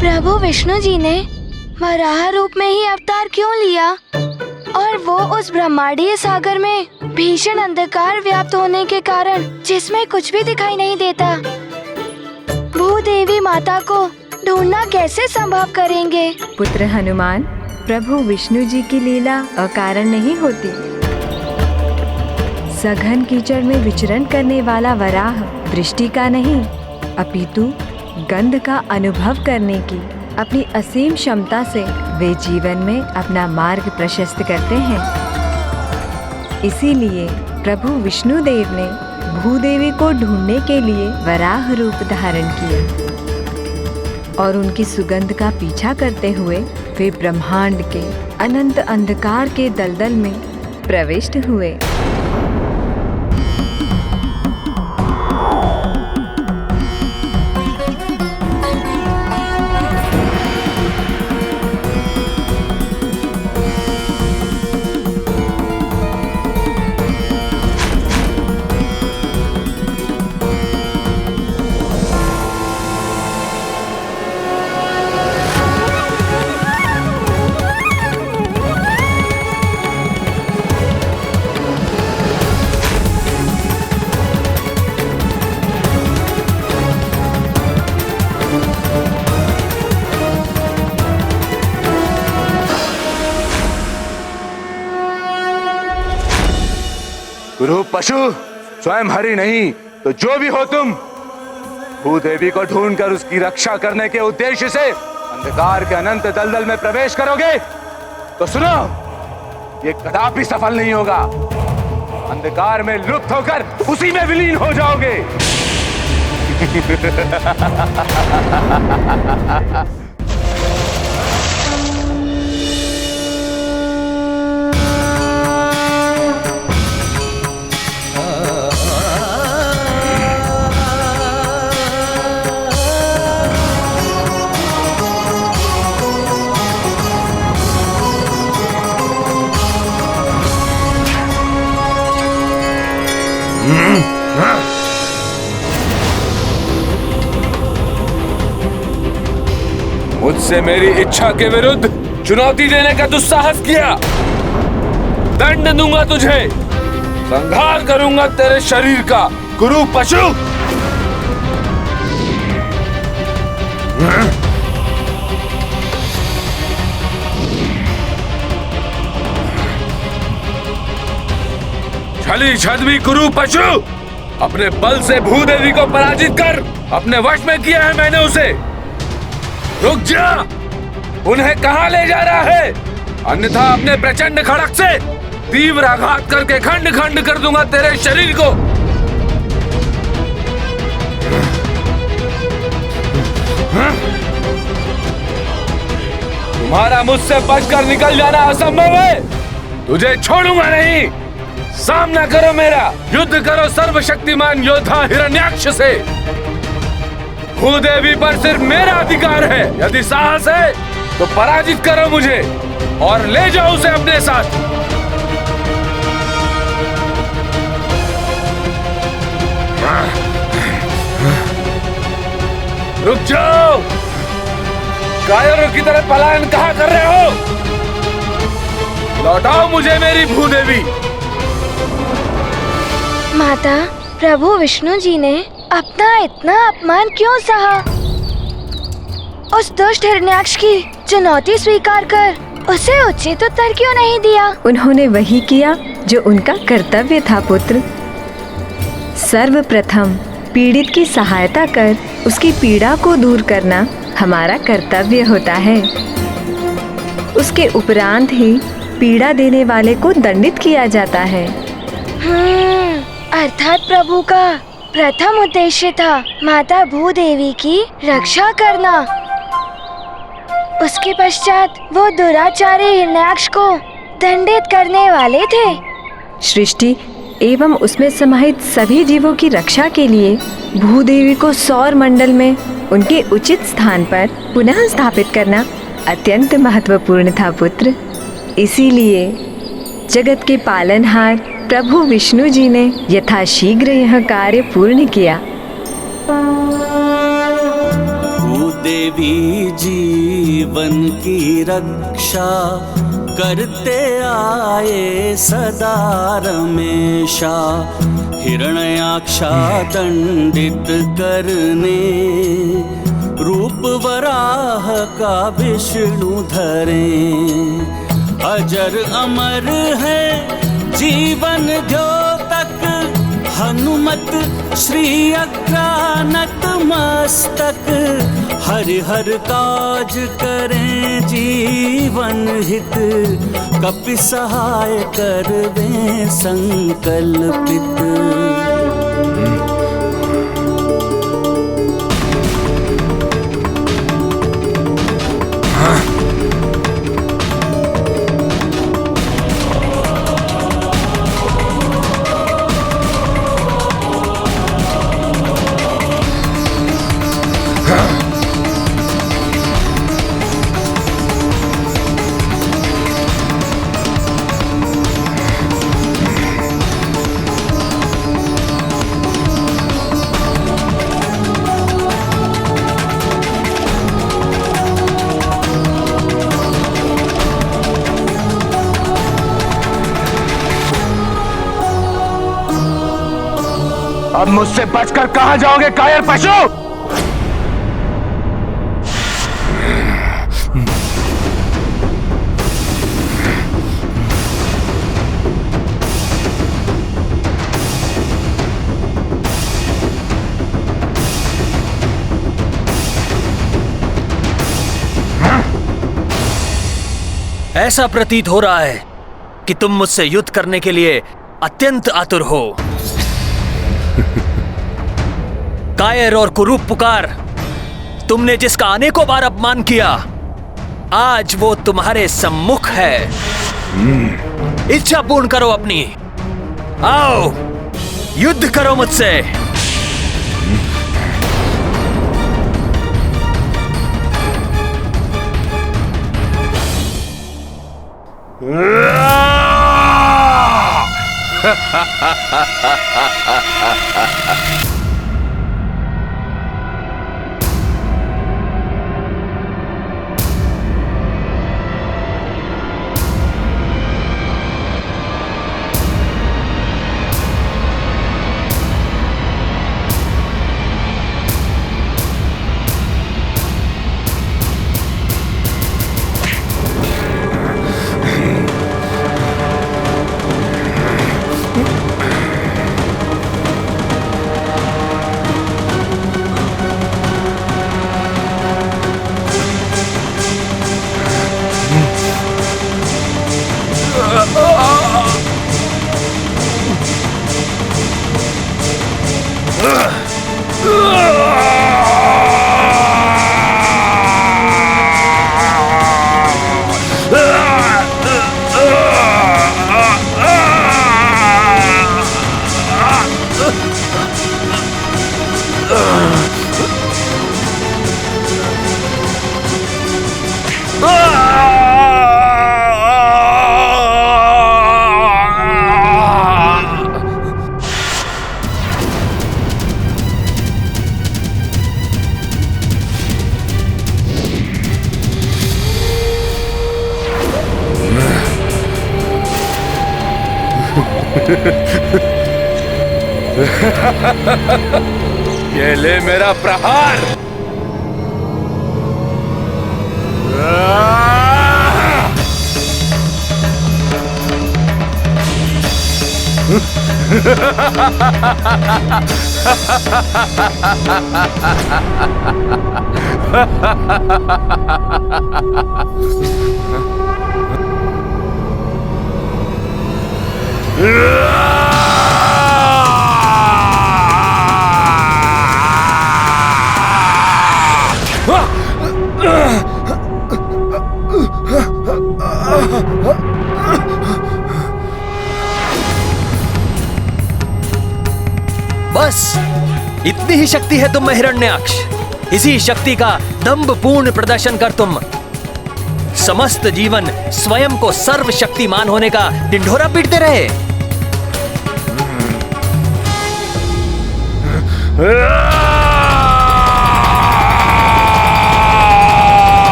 प्रभु विष्णु जी ने वराह रूप में ही अवतार क्यों लिया, और वो उस ब्रह्मांडीय सागर में भीषण अंधकार व्याप्त होने के कारण जिसमें कुछ भी दिखाई नहीं देता, भूदेवी माता को ढूंढना कैसे संभव करेंगे? पुत्र हनुमान, प्रभु विष्णु जी की लीला अकारण नहीं होती। सघन कीचड़ में विचरण करने वाला वराह दृष्टि का नहीं, अपितु गंध का अनुभव करने की अपनी असीम क्षमता से वे जीवन में अपना मार्ग प्रशस्त करते हैं। इसीलिए प्रभु विष्णु देव ने भूदेवी को ढूंढने के लिए वराह रूप धारण किया और उनकी सुगंध का पीछा करते हुए वे ब्रह्मांड के अनंत अंधकार के दलदल में प्रविष्ट हुए। गुरु पशु स्वयं हरि नहीं तो जो भी हो तुम, भूदेवी को ढूंढकर उसकी रक्षा करने के उद्देश्य से अंधकार के अनंत दलदल में प्रवेश करोगे तो सुनो, ये कदापि सफल नहीं होगा। अंधकार में लुप्त होकर उसी में विलीन हो जाओगे। मुझसे मेरी इच्छा के विरुद्ध चुनौती देने का दुस्साहस किया, दंड दूंगा तुझे, संहार करूंगा तेरे शरीर का गुरु पशु। छली छद्मी गुरु पशु, अपने बल से भूदेवी को पराजित कर अपने वश में किया है मैंने उसे। रुक जा, उन्हें कहां ले जा रहा है? अन्यथा अपने प्रचंड खड़क से तीव्र आघात करके खंड खंड कर दूंगा तेरे शरीर को। तुम्हारा मुझसे बचकर निकल जाना असंभव है, तुझे छोड़ूंगा नहीं। सामना करो मेरा, युद्ध करो सर्वशक्तिमान योद्धा हिरण्याक्ष से। भूदेवी पर सिर्फ मेरा अधिकार है, यदि साहस है तो पराजित करो मुझे और ले जाओ उसे अपने साथ। रुक जाओ, कायरों की तरह पलायन कहाँ कर रहे हो? लौटाओ मुझे मेरी भूदेवी। माता, प्रभु विष्णु जी ने अपना इतना अपमान क्यों सहा? उस दुष्ट हिरण्याक्ष की चुनौती स्वीकार कर उसे उचित उत्तर क्यों नहीं दिया? उन्होंने वही किया जो उनका कर्तव्य था पुत्र। सर्वप्रथम पीड़ित की सहायता कर उसकी पीड़ा को दूर करना हमारा कर्तव्य होता है। उसके उपरांत ही पीड़ा देने वाले को दंडित किया जाता है। अर्थात प्रभु का प्रथम उद्देश्य था माता भूदेवी की रक्षा करना। उसके पश्चात वो दुराचारी हिरण्याक्ष को दंडित करने वाले थे। सृष्टि एवं उसमें समाहित सभी जीवों की रक्षा के लिए भूदेवी को सौर मंडल में उनके उचित स्थान पर पुनः स्थापित करना अत्यंत महत्वपूर्ण था पुत्र। इसीलिए जगत के पालनहार प्रभु विष्णु जी ने यथाशीघ्र यह कार्य पूर्ण किया। भूदेवी जीवन की रक्षा करते आए सदा रमेशा, हिरण्याक्षा दंडित करने रूप वराह का विष्णु धरे। अजर अमर है जीवन द्योतक, हनुमत श्री अग्रानत मस्तक। हरि हर काज करें जीवन हित, कपि सहाय करवे संकल्पित। अब मुझसे बचकर कहां जाओगे कायर पशु? ऐसा प्रतीत हो रहा है कि तुम मुझसे युद्ध करने के लिए अत्यंत आतुर हो। कायर और कुरूप पुकार, तुमने जिसका अनेकों बार अपमान किया, आज वो तुम्हारे सम्मुख है। इच्छा पूर्ण करो अपनी, आओ युद्ध करो मुझसे। ये ले मेरा प्रहार। बस इतनी ही शक्ति है तुम में हिरण्याक्ष। इसी शक्ति का दंभपूर्ण प्रदर्शन कर तुम समस्त जीवन स्वयं को सर्वशक्तिमान होने का ढिंढोरा पीटते रहे।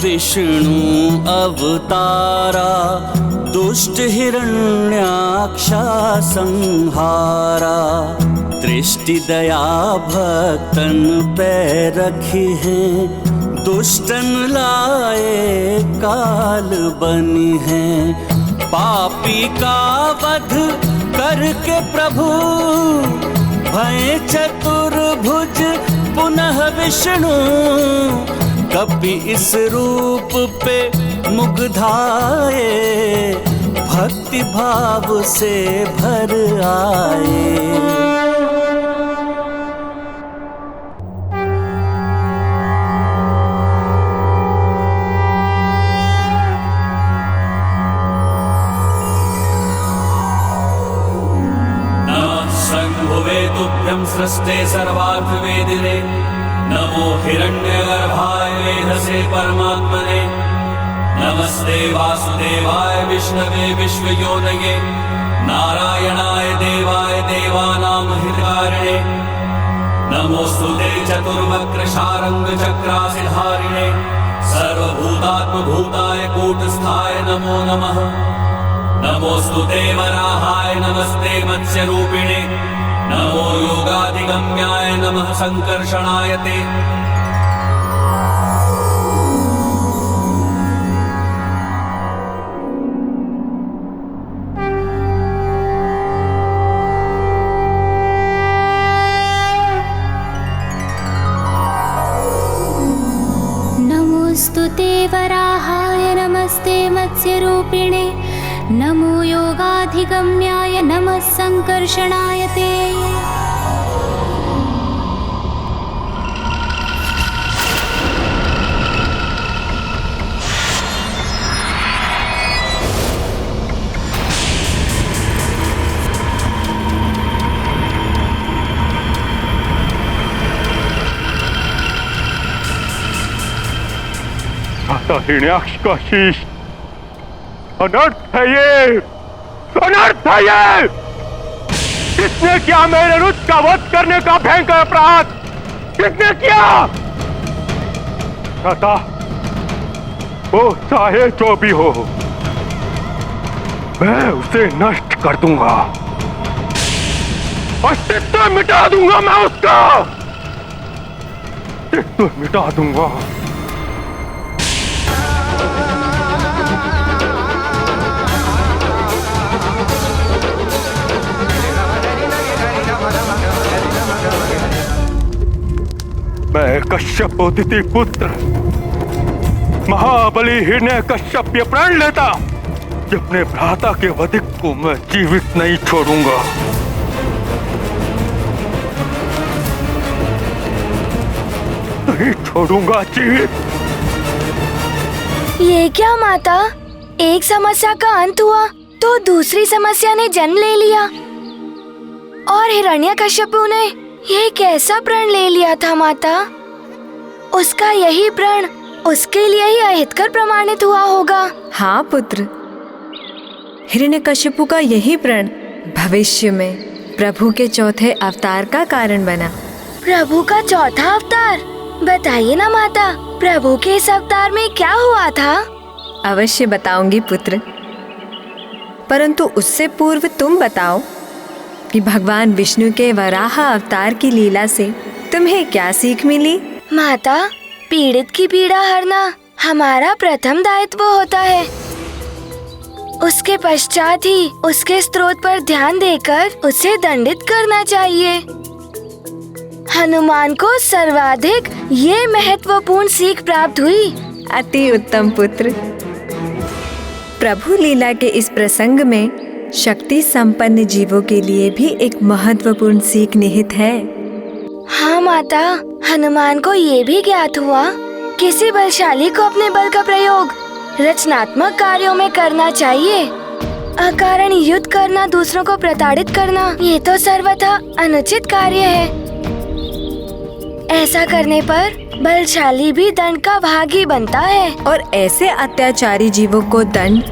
विष्णु अवतारा दुष्ट हिरण्याक्षा संहारा। दृष्टि दया भक्तन पे रखी है, दुष्टन लाए काल बनी है। पापी का वध करके प्रभु भय चतुर्भुज पुनः विष्णु, कपि इस रूप पे मुग्धाए, भक्ति भाव से भर आए। तुभ्यं सृष्टे सर्वार्थवेदिने, नमो हिरण्यगर्भाय वेधसे परमात्मने, नमस्ते वासुदेवाय विष्णवे विश्वयोनये, नारायणाय देवाय देवानां हितकारिणे, नमोस्तुते चतुर्वक्र शारंग चक्रासिधारिणे, सर्वभूतात्मभूताय कूटस्थाय नमो नमः। नमोस्तुते वराहाय नमस्ते मत्स्यरूपिणे, नमो योगाधिगम्याय नमः संकर्षणाय ते। नमोस्तुते वराहाय नमस्ते मत्स्यरूपिणे, नमो योगाधिगम्याय नमः संकर्षणाय ते। हिरण्याक्ष का शीश अनर्थ है, ये अनर्थ है ये। किसने किया मेरे रुच का वध करने का भयंकर अपराध? किसने किया? कहता वो चाहे जो भी हो, मैं उसे नष्ट कर दूंगा, अस्तित्व मिटा दूंगा, मैं उसका अस्तित्व मिटा दूंगा। मैं कश्यप अदिति पुत्र महाबली हिरण्य कश्यप ये प्रण लेता कि अपने भ्राता के वधिक को मैं जीवित नहीं छोड़ूंगा। नहीं छोड़ूंगा जीवित। ये क्या माता, एक समस्या का अंत हुआ तो दूसरी समस्या ने जन्म ले लिया, और हिरण्यकश्यपु ने ये कैसा प्रण ले लिया था माता? उसका यही प्रण उसके लिए ही अहितकर प्रमाणित हुआ होगा। हाँ पुत्र, हिरण्यकश्यपु का यही प्रण भविष्य में प्रभु के चौथे अवतार का कारण बना। प्रभु का चौथा अवतार? बताइए ना माता, प्रभु के इस अवतार में क्या हुआ था? अवश्य बताऊंगी पुत्र, परंतु उससे पूर्व तुम बताओ कि भगवान विष्णु के वराह अवतार की लीला से तुम्हें क्या सीख मिली? माता, पीड़ित की पीड़ा हरना हमारा प्रथम दायित्व होता है। उसके पश्चात ही उसके स्रोत पर ध्यान देकर उसे दंडित करना चाहिए। हनुमान को सर्वाधिक ये महत्वपूर्ण सीख प्राप्त हुई। अति उत्तम पुत्र। प्रभु लीला के इस प्रसंग में शक्ति संपन्न जीवों के लिए भी एक महत्वपूर्ण सीख निहित है। हाँ माता, हनुमान को ये भी ज्ञात हुआ किसी बलशाली को अपने बल का प्रयोग रचनात्मक कार्यों में करना चाहिए। अकारण युद्ध करना, दूसरों को प्रताड़ित करना, ये तो सर्वथा अनुचित कार्य है। ऐसा करने पर बलशाली भी दंड का भागी बनता है। और ऐसे अत्याचारी जीवों को दंड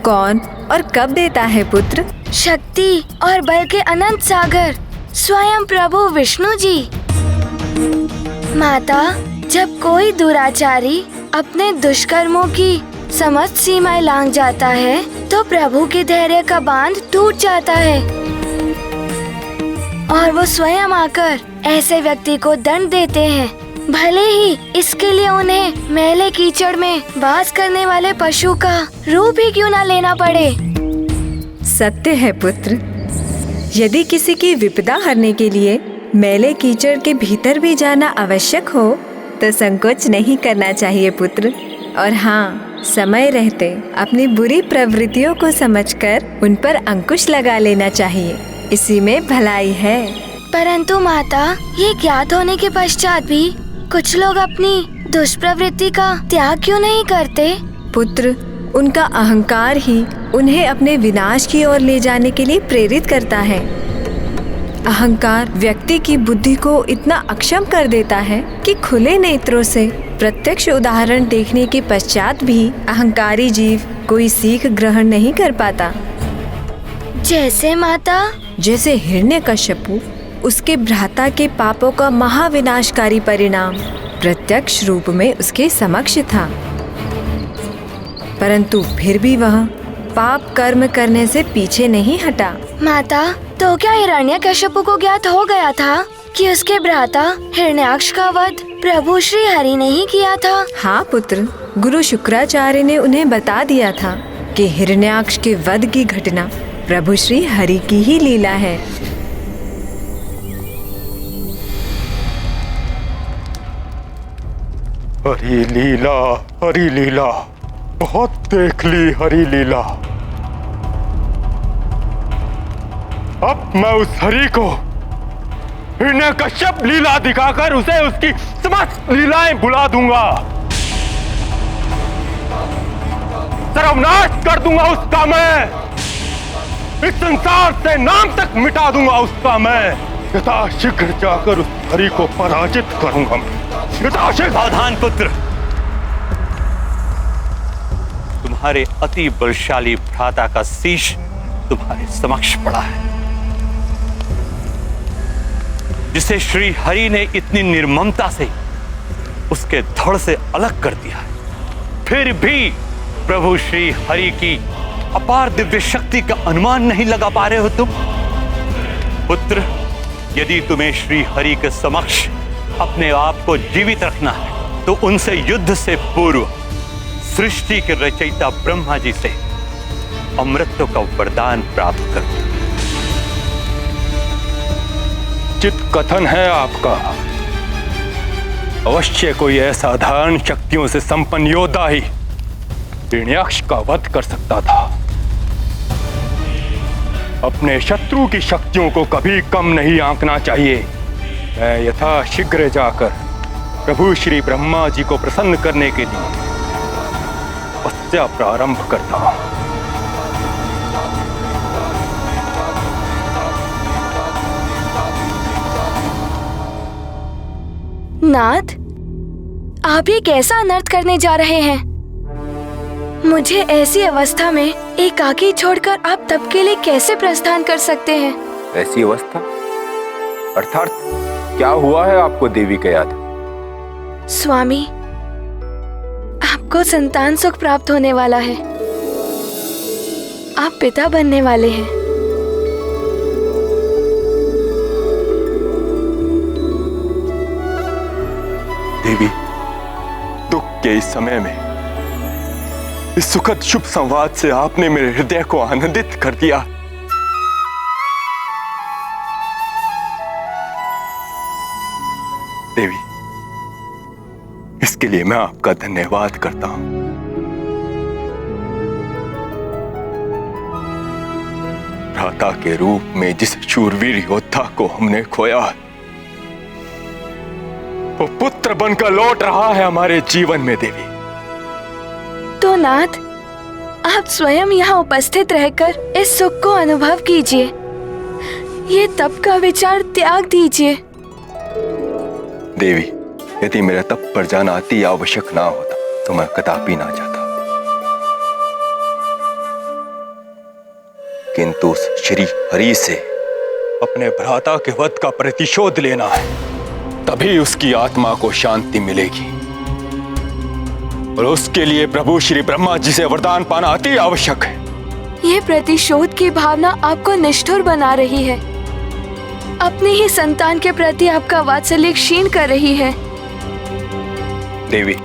कौन और कब देता है पुत्र? शक्ति और बल के अनंत सागर स्वयं प्रभु विष्णु जी। माता, जब कोई दुराचारी अपने दुष्कर्मों की समस्त सीमाएं लांघ जाता है तो प्रभु के धैर्य का बांध टूट जाता है और वो स्वयं आकर ऐसे व्यक्ति को दंड देते हैं, भले ही इसके लिए उन्हें मैले कीचड़ में वास करने वाले पशु का रूप ही क्यों ना लेना पड़े। सत्य है पुत्र, यदि किसी की विपदा हरने के लिए मैले कीचड़ के भीतर भी जाना आवश्यक हो तो संकोच नहीं करना चाहिए पुत्र। और हाँ, समय रहते अपनी बुरी प्रवृत्तियों को समझकर उन पर अंकुश लगा लेना चाहिए, इसी में भलाई है। परंतु माता, ये ज्ञात होने के पश्चात भी कुछ लोग अपनी दुष्प्रवृत्ति का त्याग क्यों नहीं करते? पुत्र, उनका अहंकार ही उन्हें अपने विनाश की ओर ले जाने के लिए प्रेरित करता है। अहंकार व्यक्ति की बुद्धि को इतना अक्षम कर देता है कि खुले नेत्रों से प्रत्यक्ष उदाहरण देखने के पश्चात भी अहंकारी जीव कोई सीख ग्रहण नहीं कर पाता। जैसे माता? जैसे हिरण्यकश्यपु, उसके भ्राता के पापों का महाविनाशकारी परिणाम प्रत्यक्ष रूप में उसके समक्ष था, परंतु फिर भी वह पाप कर्म करने से पीछे नहीं हटा। माता, तो क्या हिरण्यकश्यपु को ज्ञात हो गया था कि उसके भ्राता हिरण्याक्ष का वध प्रभु श्री हरि ने ही किया था? हाँ पुत्र, गुरु शुक्राचार्य ने उन्हें बता दिया था कि हिरण्याक्ष के वध की घटना प्रभु श्री हरि की ही लीला है। हरी लीला, हरी लीला, बहुत देख ली हरी लीला। अब मैं उस हरि को हिरण्यकश्यप लीला दिखाकर उसे उसकी समस्त लीलाएं भुला दूंगा, सर्वनाश कर दूंगा उसका मैं, इस संसार से नाम तक मिटा दूंगा उसका मैं। यथाशीघ्र जाकर उस हरि को पराजित करूंगा मैं। सावधान पुत्र, तुम्हारे अति बलशाली भ्राता का शीश तुम्हारे समक्ष पड़ा है, जिसे श्री हरि ने इतनी निर्ममता से उसके धड़ से अलग कर दिया है। फिर भी प्रभु श्री हरि की अपार दिव्य शक्ति का अनुमान नहीं लगा पा रहे हो तुम? पुत्र, यदि तुम्हें श्री हरि के समक्ष अपने आप को जीवित रखना है तो उनसे युद्ध से पूर्व सृष्टि के रचयिता ब्रह्मा जी से अमृतत्व का वरदान प्राप्त करो। चित कथन है आपका, अवश्य कोई असाधारण शक्तियों से संपन्न योद्धा ही हिरण्याक्ष का वध कर सकता था। अपने शत्रु की शक्तियों को कभी कम नहीं आंकना चाहिए। मैं यथाशीघ्र जाकर प्रभु श्री ब्रह्मा जी को प्रसन्न करने के लिए तपस्या प्रारंभ करता हूं। नाथ, आप ये कैसा अनर्थ करने जा रहे हैं? मुझे ऐसी अवस्था में एकाकी छोड़कर आप तप के लिए कैसे प्रस्थान कर सकते हैं? ऐसी अवस्था अर्थात क्या हुआ है आपको देवी के याद? स्वामी, आपको संतान सुख प्राप्त होने वाला है। आप पिता बनने वाले हैं। देवी, दुख के इस समय में इस सुखद शुभ संवाद से आपने मेरे हृदय को आनंदित कर दिया। देवी, इसके लिए मैं आपका धन्यवाद करता हूं। भ्राता के रूप में जिस शूरवीर योद्धा को हमने खोया, वो पुत्र बनकर लौट रहा है हमारे जीवन में। देवी, तो नाथ, आप स्वयं यहाँ उपस्थित रहकर इस सुख को अनुभव कीजिए। ये तप का विचार त्याग दीजिए। देवी, यदि मेरा तप पर जाना अति आवश्यक ना होता तो मैं कदापि ना जाता, किंतु उस श्री हरि से अपने भ्राता के वध का प्रतिशोध लेना है, तभी उसकी आत्मा को शांति मिलेगी। और उसके लिए प्रभु श्री ब्रह्मा जी से वरदान पाना अति आवश्यक है। ये प्रतिशोध की भावना आपको निष्ठुर बना रही है, अपने ही संतान के प्रति आपका वात्सल्य क्षीण कर रही है। देवी,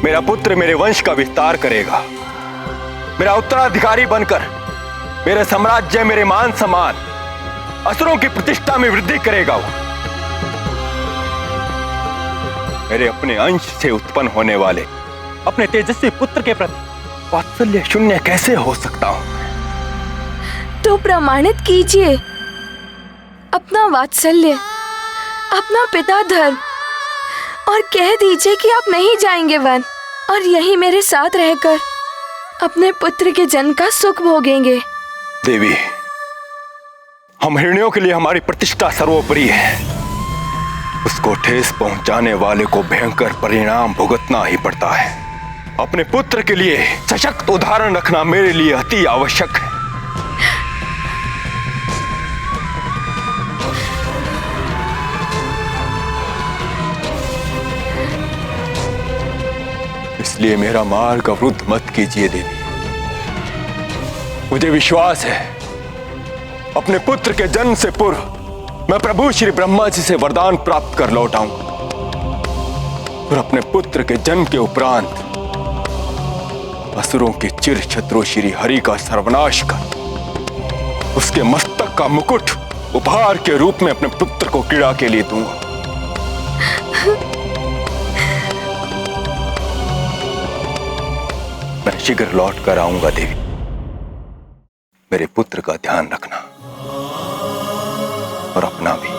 मेरा पुत्र मेरे वंश का विस्तार करेगा, मेरा उत्तराधिकारी बनकर मेरे साम्राज्य, मेरे मान सम्मान, असुरों की प्रतिष्ठा में वृद्धि करेगा वो। मेरे अपने अंश से उत्पन्न होने वाले अपने तेजस्वी पुत्र के प्रति वात्सल्य शून्य कैसे हो सकता हूं? तो प्रमाणित कीजिए अपना वात्सल्य, अपना पिता धर्म, और कह दीजिए कि आप नहीं जाएंगे वन और यहीं मेरे साथ रहकर अपने पुत्र के जन्म का सुख भोगेंगे। देवी, हम हिरण्यों के लिए हमारी प्रतिष्ठा सर्वोपरि है। उसको ठेस पहुंचाने वाले को भयंकर परिणाम भुगतना ही पड़ता है। अपने पुत्र के लिए सशक्त उदाहरण रखना मेरे लिए अति आवश्यक है। इसलिए मेरा मार्ग अवरुद्ध मत कीजिए देवी। मुझे विश्वास है अपने पुत्र के जन्म से पूर्व मैं प्रभु श्री ब्रह्मा जी से वरदान प्राप्त कर लौटाऊं और अपने पुत्र के जन्म के उपरांत असुरों के चिर शत्रु श्री हरि का सर्वनाश कर उसके मस्तक का मुकुट उपहार के रूप में अपने पुत्र को क्रीड़ा के लिए दूंगा। मैं शीघ्र लौट कर आऊंगा देवी। मेरे पुत्र का ध्यान रखना और अपना भी।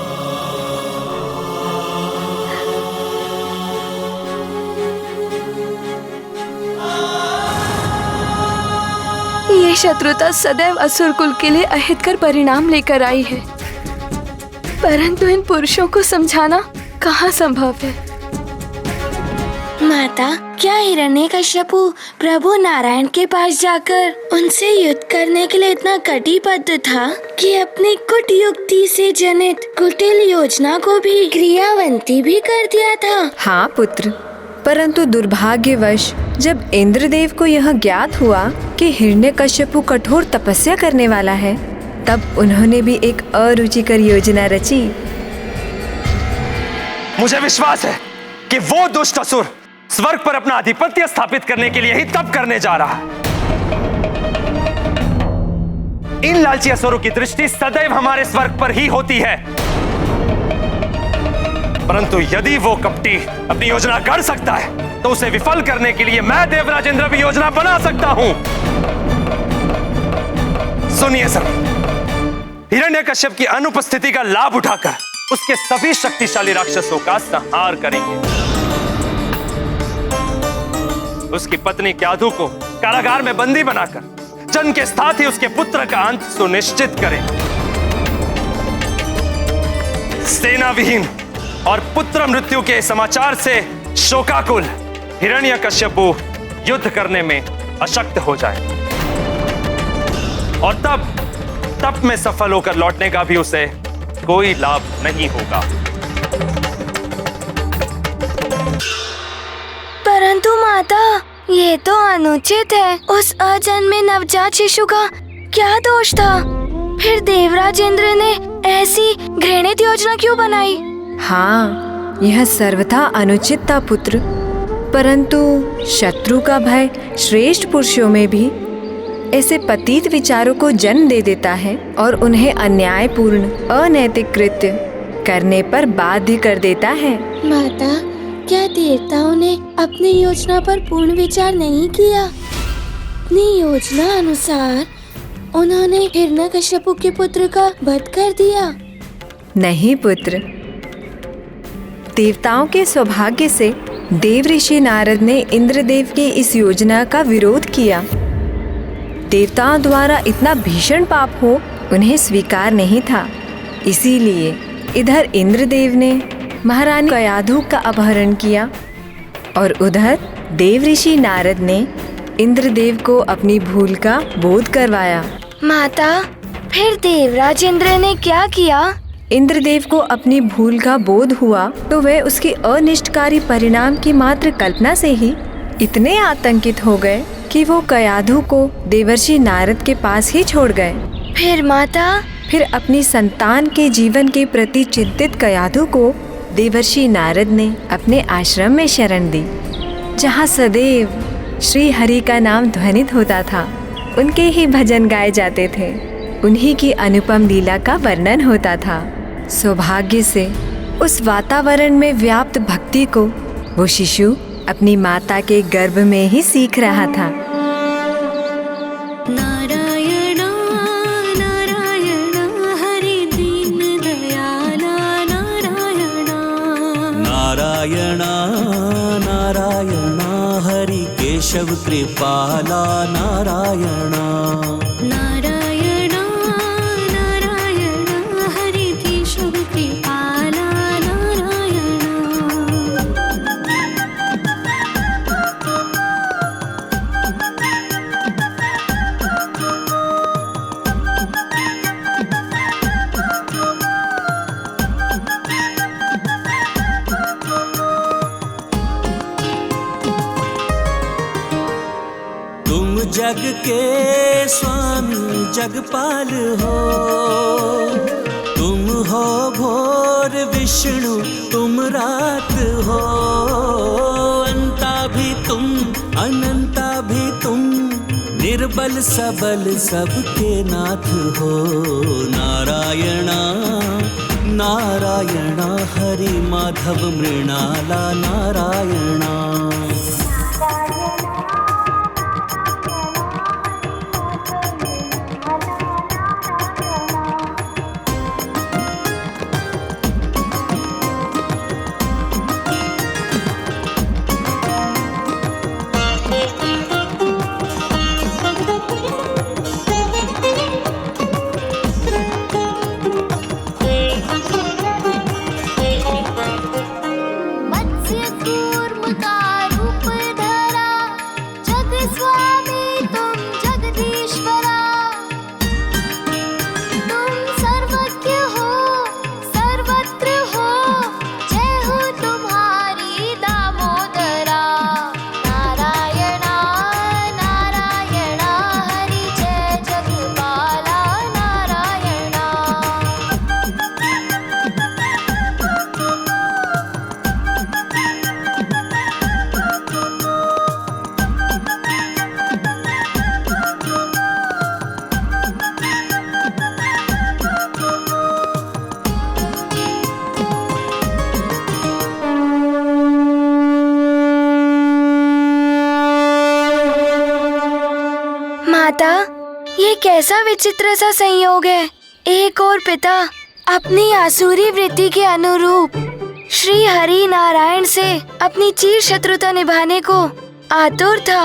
ये शत्रुता सदैव असुर कुल के लिए अहितकर परिणाम लेकर आई है, परंतु इन पुरुषों को समझाना कहाँ संभव है। माता, क्या हिरण्यकश्यपु प्रभु नारायण के पास जाकर उनसे युद्ध करने के लिए इतना कटिबद्ध था कि अपनी कुट युक्ति से जनित कुटिल योजना को भी क्रियावंती भी कर दिया था? हाँ पुत्र, परंतु दुर्भाग्यवश जब इंद्रदेव को यह ज्ञात हुआ कि हिरण्यकश्यपु कठोर तपस्या करने वाला है, तब उन्होंने भी एक अरुचिकर योजना रची। मुझे विश्वास है कि वो दुष्ट असुर स्वर्ग पर अपना आधिपत्य स्थापित करने के लिए ही तप करने जा रहा है। इन लालची असुरों की दृष्टि सदैव हमारे स्वर्ग पर ही होती है, परंतु यदि वो कपटी अपनी योजना कर सकता है तो उसे विफल करने के लिए मैं देवराज इंद्र भी योजना बना सकता हूं। सुनिए सब, हिरण्यकश्यप की अनुपस्थिति का लाभ उठाकर उसके सभी शक्तिशाली राक्षसों का संहार करेंगे। उसकी पत्नी क्याधु को कारागार में बंदी बनाकर जन्म के साथ ही उसके पुत्र का अंत सुनिश्चित करें। सेना विहीन और पुत्र मृत्यु के समाचार से शोकाकुल हिरण्यकश्यपु युद्ध करने में अशक्त हो जाए और तब में सफल होकर लौटने का भी उसे कोई लाभ नहीं होगा। परंतु माता, ये तो अनुचित है। उस अजन्मे नवजात शिशु का क्या दोष था? फिर देवराज इंद्र ने ऐसी घृणित योजना क्यों बनाई? हाँ, यह सर्वथा अनुचित था पुत्र, परंतु शत्रु का भय श्रेष्ठ पुरुषों में भी ऐसे पतित विचारों को जन्म दे देता है और उन्हें अन्यायपूर्ण अनैतिक कृत्य करने पर बाध्य कर देता है। माता, क्या देवताओं ने अपनी योजना पर पूर्ण विचार नहीं किया? अपनी योजना अनुसार उन्होंने हिरण्यकश्यपु के पुत्र का वध कर दिया। नहीं पुत्र, देवताओं के सौभाग्य से देव ऋषि नारद ने इंद्रदेव की इस योजना का विरोध किया। देवताओं द्वारा इतना भीषण पाप हो उन्हें स्वीकार नहीं था, इसीलिए इधर इंद्रदेव ने महारानी क्याधु का अपहरण किया और उधर देव ऋषि नारद ने इंद्रदेव को अपनी भूल का बोध करवाया। माता, फिर देवराज इंद्र ने क्या किया? इंद्रदेव को अपनी भूल का बोध हुआ तो वह उसके अनिष्टकारी परिणाम की मात्र कल्पना से ही इतने आतंकित हो गए कि वो क्याधु को देवर्षि नारद के पास ही छोड़ गए। फिर माता? फिर अपनी संतान के जीवन के प्रति चिंतित क्याधु को देवर्षि नारद ने अपने आश्रम में शरण दी, जहाँ सदैव श्री हरि का नाम ध्वनित होता था उनके ही भजन गाए जाते थे। उन्हीं की अनुपम लीला का वर्णन होता था। सौभाग्य से उस वातावरण में व्याप्त भक्ति को वो शिशु अपनी माता के गर्भ में ही सीख रहा था। नारायण नारायण हरि दीन दयाला नारायण नारायण नारायण हरि केशव कृपाला नारायण नारायण नारायण हरि केशव कृपाला नारायण तुम जग के स्वामी जगपाल हो, तुम हो भोर विष्णु तुम रात हो, अंता भी तुम अनंता भी तुम, निर्बल सबल सबके नाथ हो। नारायणा नारायणा हरि माधव मृणाला नारायणा मत्स्य कूर्म का रूप धरा, जग स्वामी तुम जगदीश्वरा, तुम सर्वज्ञ हो सर्वत्र हो, जय हो तुम्हारी दामोदरा। नारायणा नारायणा हरि जय जगपाला नारायणा। माता, ये कैसा विचित्र सा संयोग है। एक और पिता अपनी आसुरी वृत्ति के अनुरूप श्री हरि नारायण से अपनी चीर शत्रुता निभाने को आतुर था,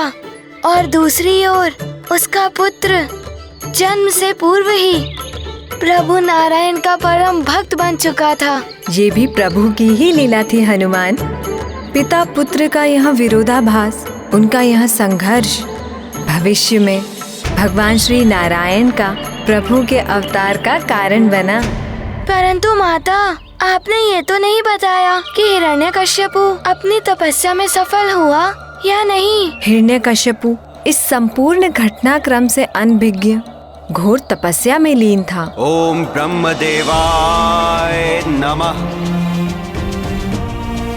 और दूसरी ओर उसका पुत्र जन्म से पूर्व ही प्रभु नारायण का परम भक्त बन चुका था। ये भी प्रभु की ही लीला थी हनुमान। पिता पुत्र का यह विरोधाभास, उनका यह संघर्ष भविष्य में भगवान श्री नारायण का प्रभु के अवतार का कारण बना। परंतु माता, आपने ये तो नहीं बताया कि हिरण्यकश्यपु अपनी तपस्या में सफल हुआ या नहीं। हिरण्यकश्यपु इस संपूर्ण घटनाक्रम से अनभिज्ञ घोर तपस्या में लीन था। ओम ब्रह्मदेवाय नमः।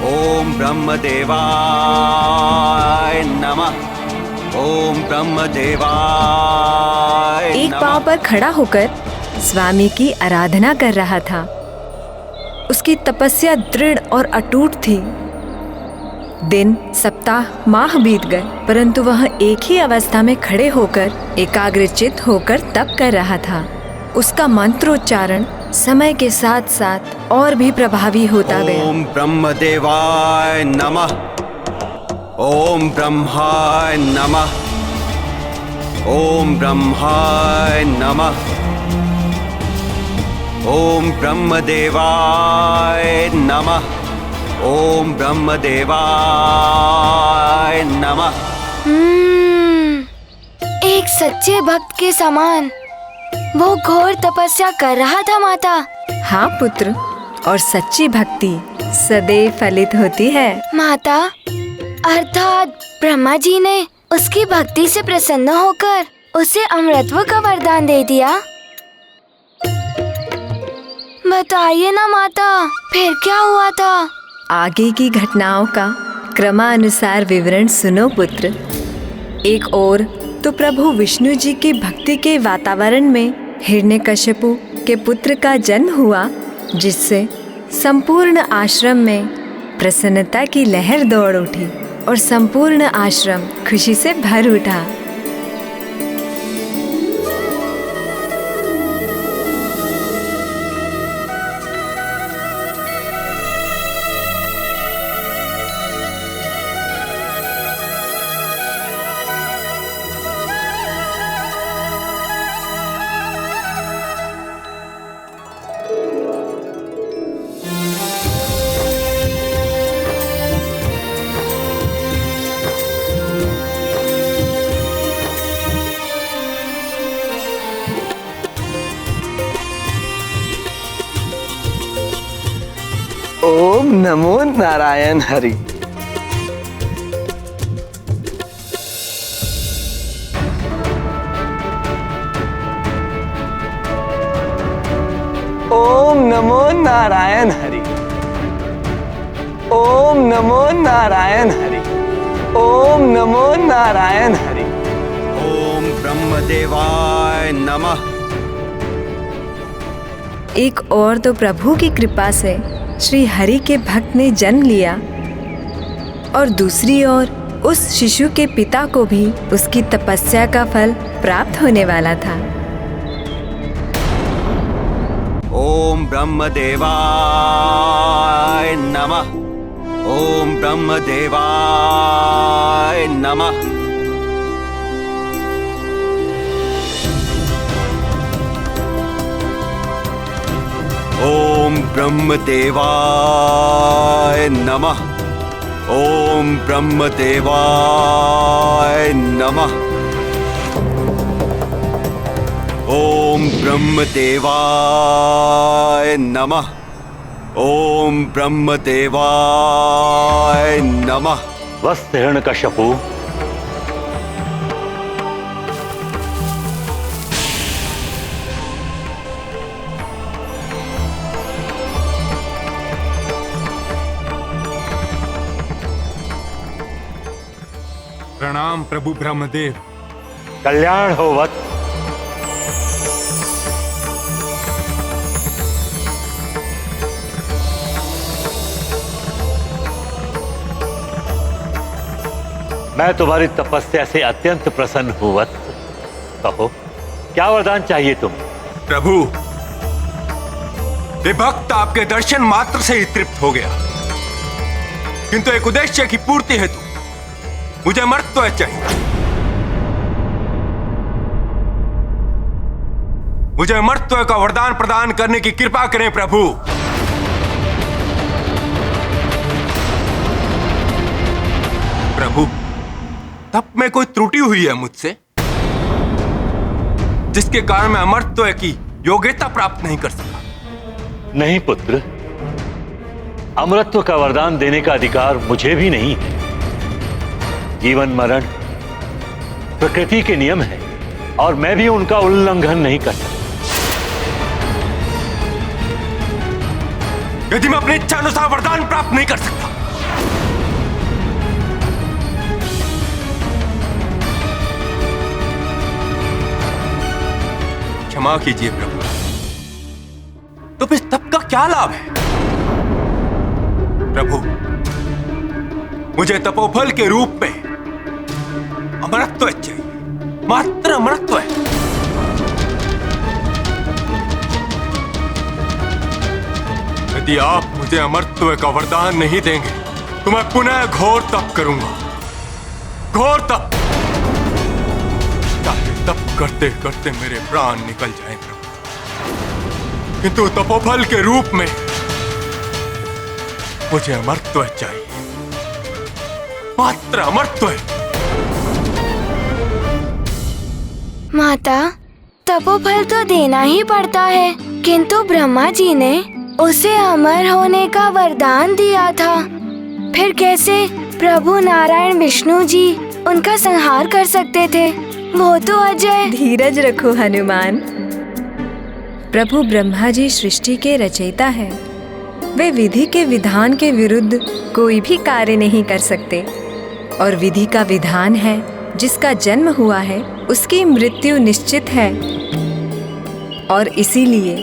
ओम ब्रह्मदेवाय नमः। ओम ब्रह्मदेवाय एक पांव पर खड़ा होकर स्वामी की आराधना कर रहा था। उसकी तपस्या दृढ़ और अटूट थी। दिन, सप्ताह, माह बीत गए, परंतु वह एक ही अवस्था में खड़े होकर एकाग्रचित्त होकर तप कर रहा था। उसका मंत्रोच्चारण समय के साथ साथ और भी प्रभावी होता गया। ओम ब्रह्मदेवाय नमः। ओम ब्रह्माय नमः। ओम ब्रह्माय नमः। ओम ब्रह्मदेवाय नमः। ओम ब्रह्मदेवाय नमः। एक सच्चे भक्त के समान वो घोर तपस्या कर रहा था माता। हाँ पुत्र, और सच्ची भक्ति सदैव फलित होती है। माता, अर्थात ब्रह्मा जी ने उसकी भक्ति से प्रसन्न होकर उसे अमृतत्व का वरदान दे दिया। बताइए ना माता, फिर क्या हुआ था? आगे की घटनाओं का क्रमानुसार विवरण सुनो पुत्र। एक ओर तो प्रभु विष्णु जी की भक्ति के वातावरण में हिरण्यकश्यपु के पुत्र का जन्म हुआ, जिससे संपूर्ण आश्रम में प्रसन्नता की लहर दौड़ उठी और संपूर्ण आश्रम खुशी से भर उठा। ओम नमो नारायण हरि। ओम नमो नारायण हरि। ओम नमो नारायण हरि। ओम नमो नारायण हरि। ओम ब्रह्मदेवाय नमः। एक और तो प्रभु की कृपा से श्री हरि के भक्त ने जन्म लिया और दूसरी ओर उस शिशु के पिता को भी उसकी तपस्या का फल प्राप्त होने वाला था। ओम ब्रह्मदेवाय नमः। ओम ब्रह्मदेवाय नमः। ओम ब्रह्मदेवाय नमः। ओम ब्रह्मदेवाय नमः। ओम ब्रह्मदेवाय नमः। ओम ब्रह्मदेवाय नमः। वस्त हिरण्यकश्यपु, प्रणाम प्रभु ब्रह्मदेव। कल्याण हो वत्स। मैं तुम्हारी तपस्या से अत्यंत प्रसन्न हूं वत्स। कहो, क्या वरदान चाहिए तुम? प्रभु, ये भक्त आपके दर्शन मात्र से ही तृप्त हो गया, किंतु एक उद्देश्य की पूर्ति हेतु मुझे अमरत्व चाहिए। मुझे अमरत्व का वरदान प्रदान करने की कृपा करें प्रभु। प्रभु, तप में कोई त्रुटि हुई है मुझसे, जिसके कारण मैं अमरत्व की योग्यता प्राप्त नहीं कर सका। नहीं पुत्र, अमरत्व का वरदान देने का अधिकार मुझे भी नहीं है। जीवन मरण प्रकृति के नियम है और मैं भी उनका उल्लंघन नहीं कर सकता। यदि मैं अपनी इच्छा अनुसार वरदान प्राप्त नहीं कर सकता, क्षमा कीजिए प्रभु, तो फिर तप का क्या लाभ है? प्रभु, मुझे तपोफल के रूप में अमरत्व चाहिए, मात्र अमरत्व है। यदि आप मुझे अमरत्व का वरदान नहीं देंगे तो मैं पुनः घोर तप करूंगा, घोर तप। चाहे तप करते करते मेरे प्राण निकल जाएं प्रभु, किंतु तपोफल के रूप में मुझे अमरत्व चाहिए, मात्र अमरत्व। माता, तपोफल तो देना ही पड़ता है, किंतु ब्रह्मा जी ने उसे अमर होने का वरदान दिया था। फिर कैसे प्रभु नारायण विष्णु जी उनका संहार कर सकते थे? वो तो अजय। धीरज रखो हनुमान। प्रभु ब्रह्मा जी सृष्टि के रचयिता है। वे विधि के विधान के विरुद्ध कोई भी कार्य नहीं कर सकते और विधि का विधान है जिसका जन्म हुआ है उसकी मृत्यु निश्चित है, और इसीलिए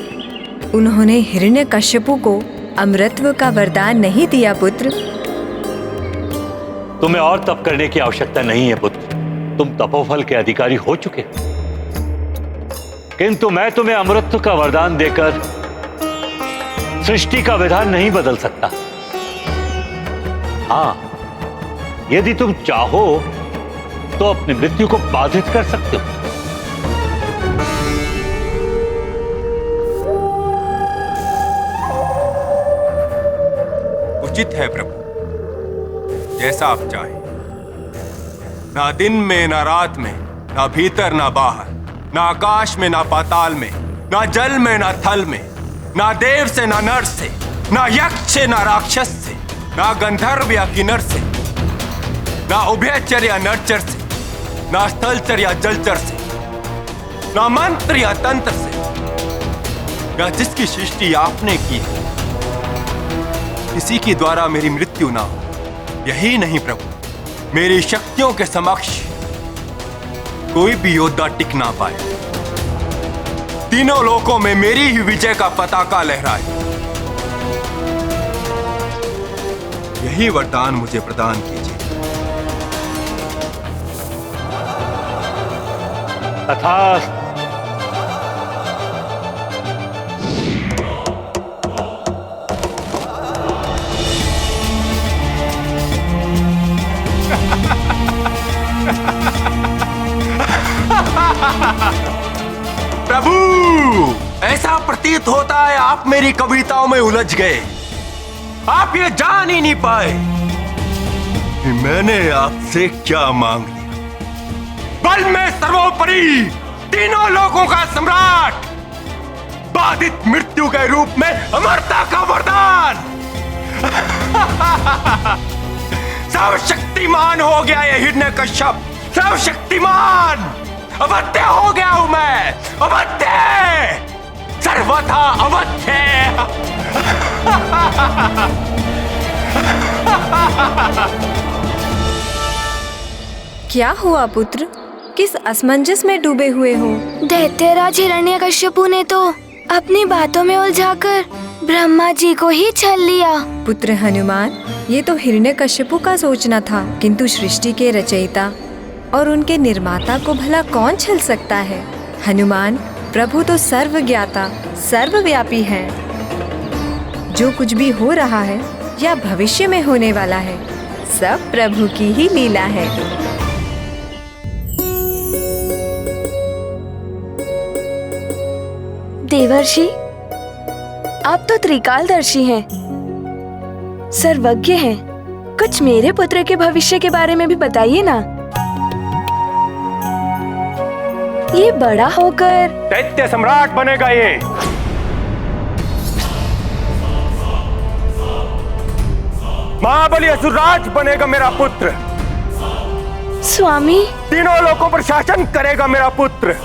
उन्होंने हिरण्यकश्यपु को अमरत्व का वरदान नहीं दिया पुत्र। तुम्हें और तप करने की आवश्यकता नहीं है पुत्र, तुम तपोफल के अधिकारी हो चुके। किंतु मैं तुम्हें अमरत्व का वरदान देकर सृष्टि का विधान नहीं बदल सकता। हाँ, यदि तुम चाहो तो अपनी मृत्यु को बाधित कर सकते हो। उचित है प्रभु, जैसा आप चाहें। ना दिन में ना रात में, ना भीतर ना बाहर, ना आकाश में ना पाताल में, ना जल में ना थल में, ना देव से ना नर से, ना यक्ष से ना राक्षस से, ना गंधर्व या किन्नर से, ना उभयचर या नरचर से, ना स्थलचर या जलचर से, ना मंत्र या तंत्र से, ना जिसकी सृष्टि आपने की है किसी के द्वारा मेरी मृत्यु ना हो। यही नहीं प्रभु, मेरी शक्तियों के समक्ष कोई भी योद्धा टिक ना पाए। तीनों लोकों में मेरी ही विजय का पताका लहराए। यही वरदान मुझे प्रदान कीजिए। तथास्तु। प्रभु, ऐसा प्रतीत होता है आप मेरी कविताओं में उलझ गए। आप ये जान ही नहीं पाए कि मैंने आपसे क्या मांग लिया। बल में सर्वोपरि, तीनों लोगों का सम्राट, बाधित मृत्यु के रूप में अमरता का वरदान। सर्वशक्तिमान हो गया ये हिरण्यकश्यप, सर्वशक्तिमान। अवध्य हो गया हूं मैं, अवध्य, सर्वथा अवध्य। क्या हुआ पुत्र, किस असमंजस में डूबे हुए हो? दैत्यराज हिरण्यकश्यपु ने तो अपनी बातों में उलझाकर ब्रह्मा जी को ही छल लिया। पुत्र हनुमान, ये तो हिरण्यकश्यपु का सोचना था, किंतु सृष्टि के रचयिता और उनके निर्माता को भला कौन छल सकता है? हनुमान, प्रभु तो सर्वज्ञाता सर्वव्यापी हैं। जो कुछ भी हो रहा है या भविष्य में होने वाला है, सब प्रभु की ही लीला है। देवर्षि, आप तो त्रिकालदर्शी हैं, सर्वज्ञ हैं। कुछ मेरे पुत्र के भविष्य के बारे में भी बताइए ना। ये बड़ा होकर दैत्य सम्राट बनेगा। ये महाबली असुरराज बनेगा मेरा पुत्र। स्वामी, तीनों लोकों पर शासन करेगा मेरा पुत्र।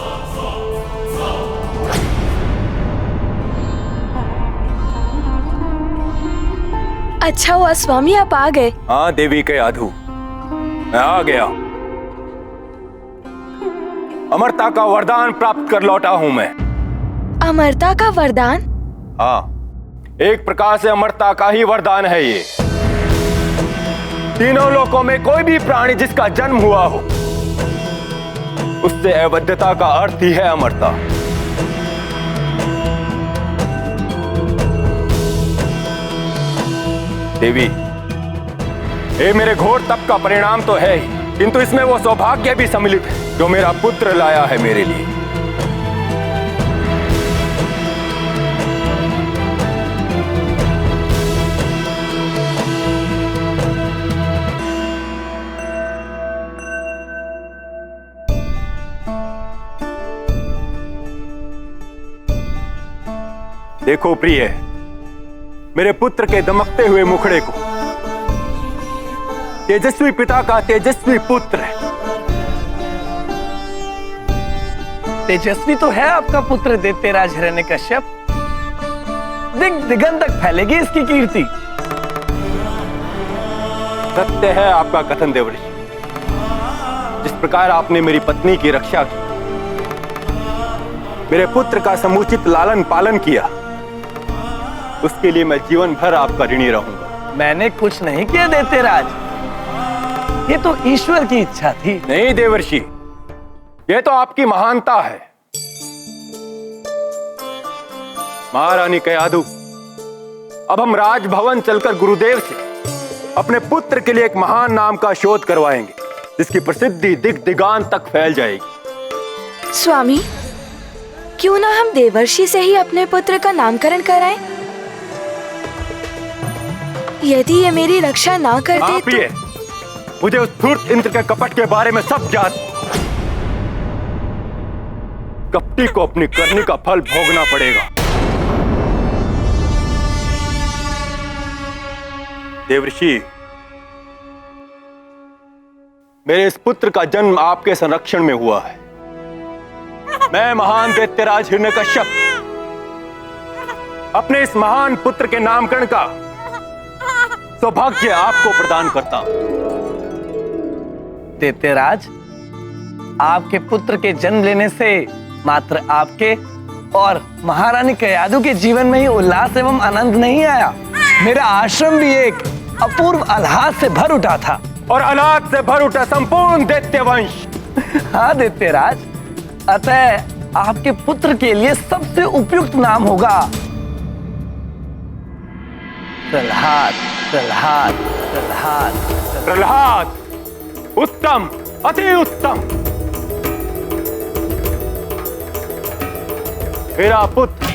अच्छा हुआ स्वामी आप आ गए। हाँ देवी के आधु, मैं आ गया। अमरता का वरदान प्राप्त कर लौटा हूं मैं। अमरता का वरदान? हाँ, एक प्रकार से अमरता का ही वरदान है ये। तीनों लोकों में कोई भी प्राणी जिसका जन्म हुआ हो, उससे अवध्यता का अर्थ ही है अमरता। देवी, ये मेरे घोर तप का परिणाम तो है ही, किंतु इसमें वो सौभाग्य भी सम्मिलित है जो मेरा पुत्र लाया है मेरे लिए। देखो प्रिय, मेरे पुत्र के दमकते हुए मुखड़े को, तेजस्वी पिता का तेजस्वी पुत्र है। तेजस्वी तो है आपका पुत्र दैत्यराज हिरण्यकश्यप, दिगंत तक फैलेगी इसकी कीर्ति। सत्य है आपका कथन देवर्षि। जिस प्रकार आपने मेरी पत्नी की रक्षा की, मेरे पुत्र का समुचित लालन पालन किया, उसके लिए मैं जीवन भर आपका ऋणी रहूंगा। मैंने कुछ नहीं किया दैत्यराज, ये तो ईश्वर की इच्छा थी। नहीं देवर्षि, ये तो आपकी महानता है। महारानी कयाधु, अब हम राजभवन चलकर गुरुदेव से अपने पुत्र के लिए एक महान नाम का शोध करवाएंगे, जिसकी प्रसिद्धि दिग दिगांत तक फैल जाएगी। स्वामी, क्यों ना हम देवर्षि से ही अपने पुत्र का नामकरण कराएं? यदि ये मेरी रक्षा ना करते तो... मुझे उस धूर्त इंद्र के कपट के बारे में सब ज्ञात। कपटी को अपनी करनी का फल भोगना पड़ेगा। देवर्षि, मेरे इस पुत्र का जन्म आपके संरक्षण में हुआ है। मैं महान दैत्यराज हिरण्यकश्यप अपने इस महान पुत्र के नामकरण का सौभाग्य आपको प्रदान करता हूं। दैत्यराज, आपके पुत्र के जन्म लेने से मात्र आपके और महारानी कयाधु के जीवन में ही उल्लास एवं आनंद नहीं आया, मेरा आश्रम भी एक अपूर्व आह्लाद से भर उठा था। और आह्लाद से भर उठा संपूर्ण दैत्यवंश। हाँ दैत्यराज, अतः आपके पुत्र के लिए सबसे उपयुक्त नाम होगा प्रहलाद। प्रहलाद, प्रहलाद, प्रहलाद, उत्तम, अति उत्तम। मेरा पुत्र,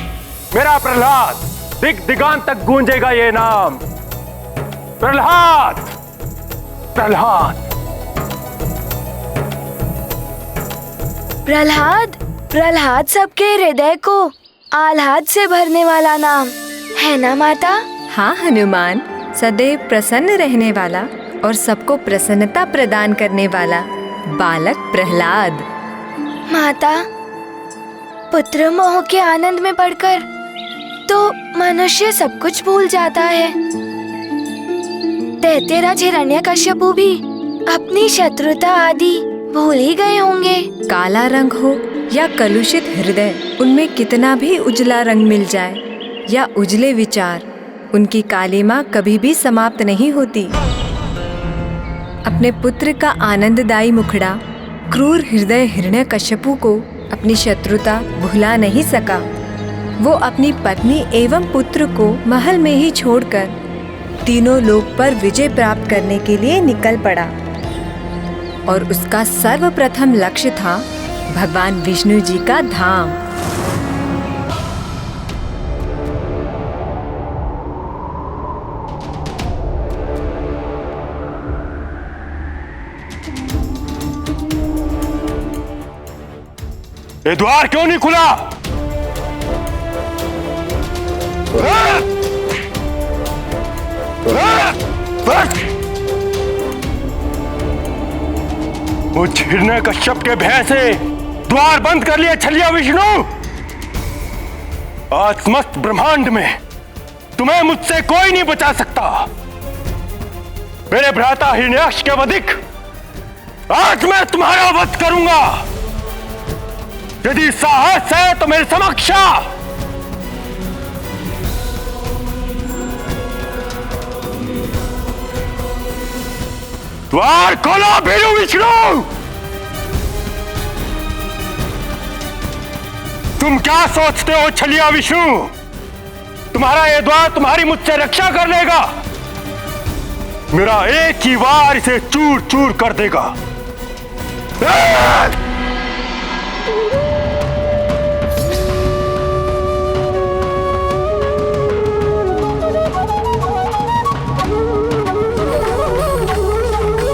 मेरा प्रहलाद, दिग दिगांत तक गूंजेगा ये नाम। प्रहलाद, प्रहलाद, प्रहलाद। प्रहलाद सबके हृदय को आह्लाद से भरने वाला नाम है ना माता? हाँ हनुमान, सदैव प्रसन्न रहने वाला और सबको प्रसन्नता प्रदान करने वाला बालक प्रहलाद। माता, पुत्र मोह के आनंद में पड़कर तो मनुष्य सब कुछ भूल जाता है। दैत्यराज हिरण्यकश्यपु भी अपनी शत्रुता आदि भूल ही गए होंगे। काला रंग हो या कलुषित हृदय, उनमें कितना भी उजला रंग मिल जाए या उजले विचार, उनकी कालिमा कभी भी समाप्त नहीं होती। अपने पुत्र का आनंददायी मुखड़ा क्रूर हृदय हिरण्यकश्यपु को अपनी शत्रुता भुला नहीं सका। वो अपनी पत्नी एवं पुत्र को महल में ही छोड़कर तीनों लोक पर विजय प्राप्त करने के लिए निकल पड़ा और उसका सर्वप्रथम लक्ष्य था भगवान विष्णु जी का धाम। ये द्वार क्यों नहीं खुला? मुझ हिरण्यकश्यप के भय से द्वार बंद कर लिया छलिया विष्णु। आज समस्त ब्रह्मांड में तुम्हें मुझसे कोई नहीं बचा सकता। मेरे भ्राता हिरण्याक्ष के वधिक आज मैं तुम्हारा वध करूंगा। यदि साहस है तो मेरे समक्ष आ। द्वार खोलो भीरू विष्णु। तुम क्या सोचते हो छलिया विष्णु? तुम्हारा ये द्वार तुम्हारी मुझसे रक्षा कर लेगा? मेरा एक ही वार इसे चूर चूर कर देगा।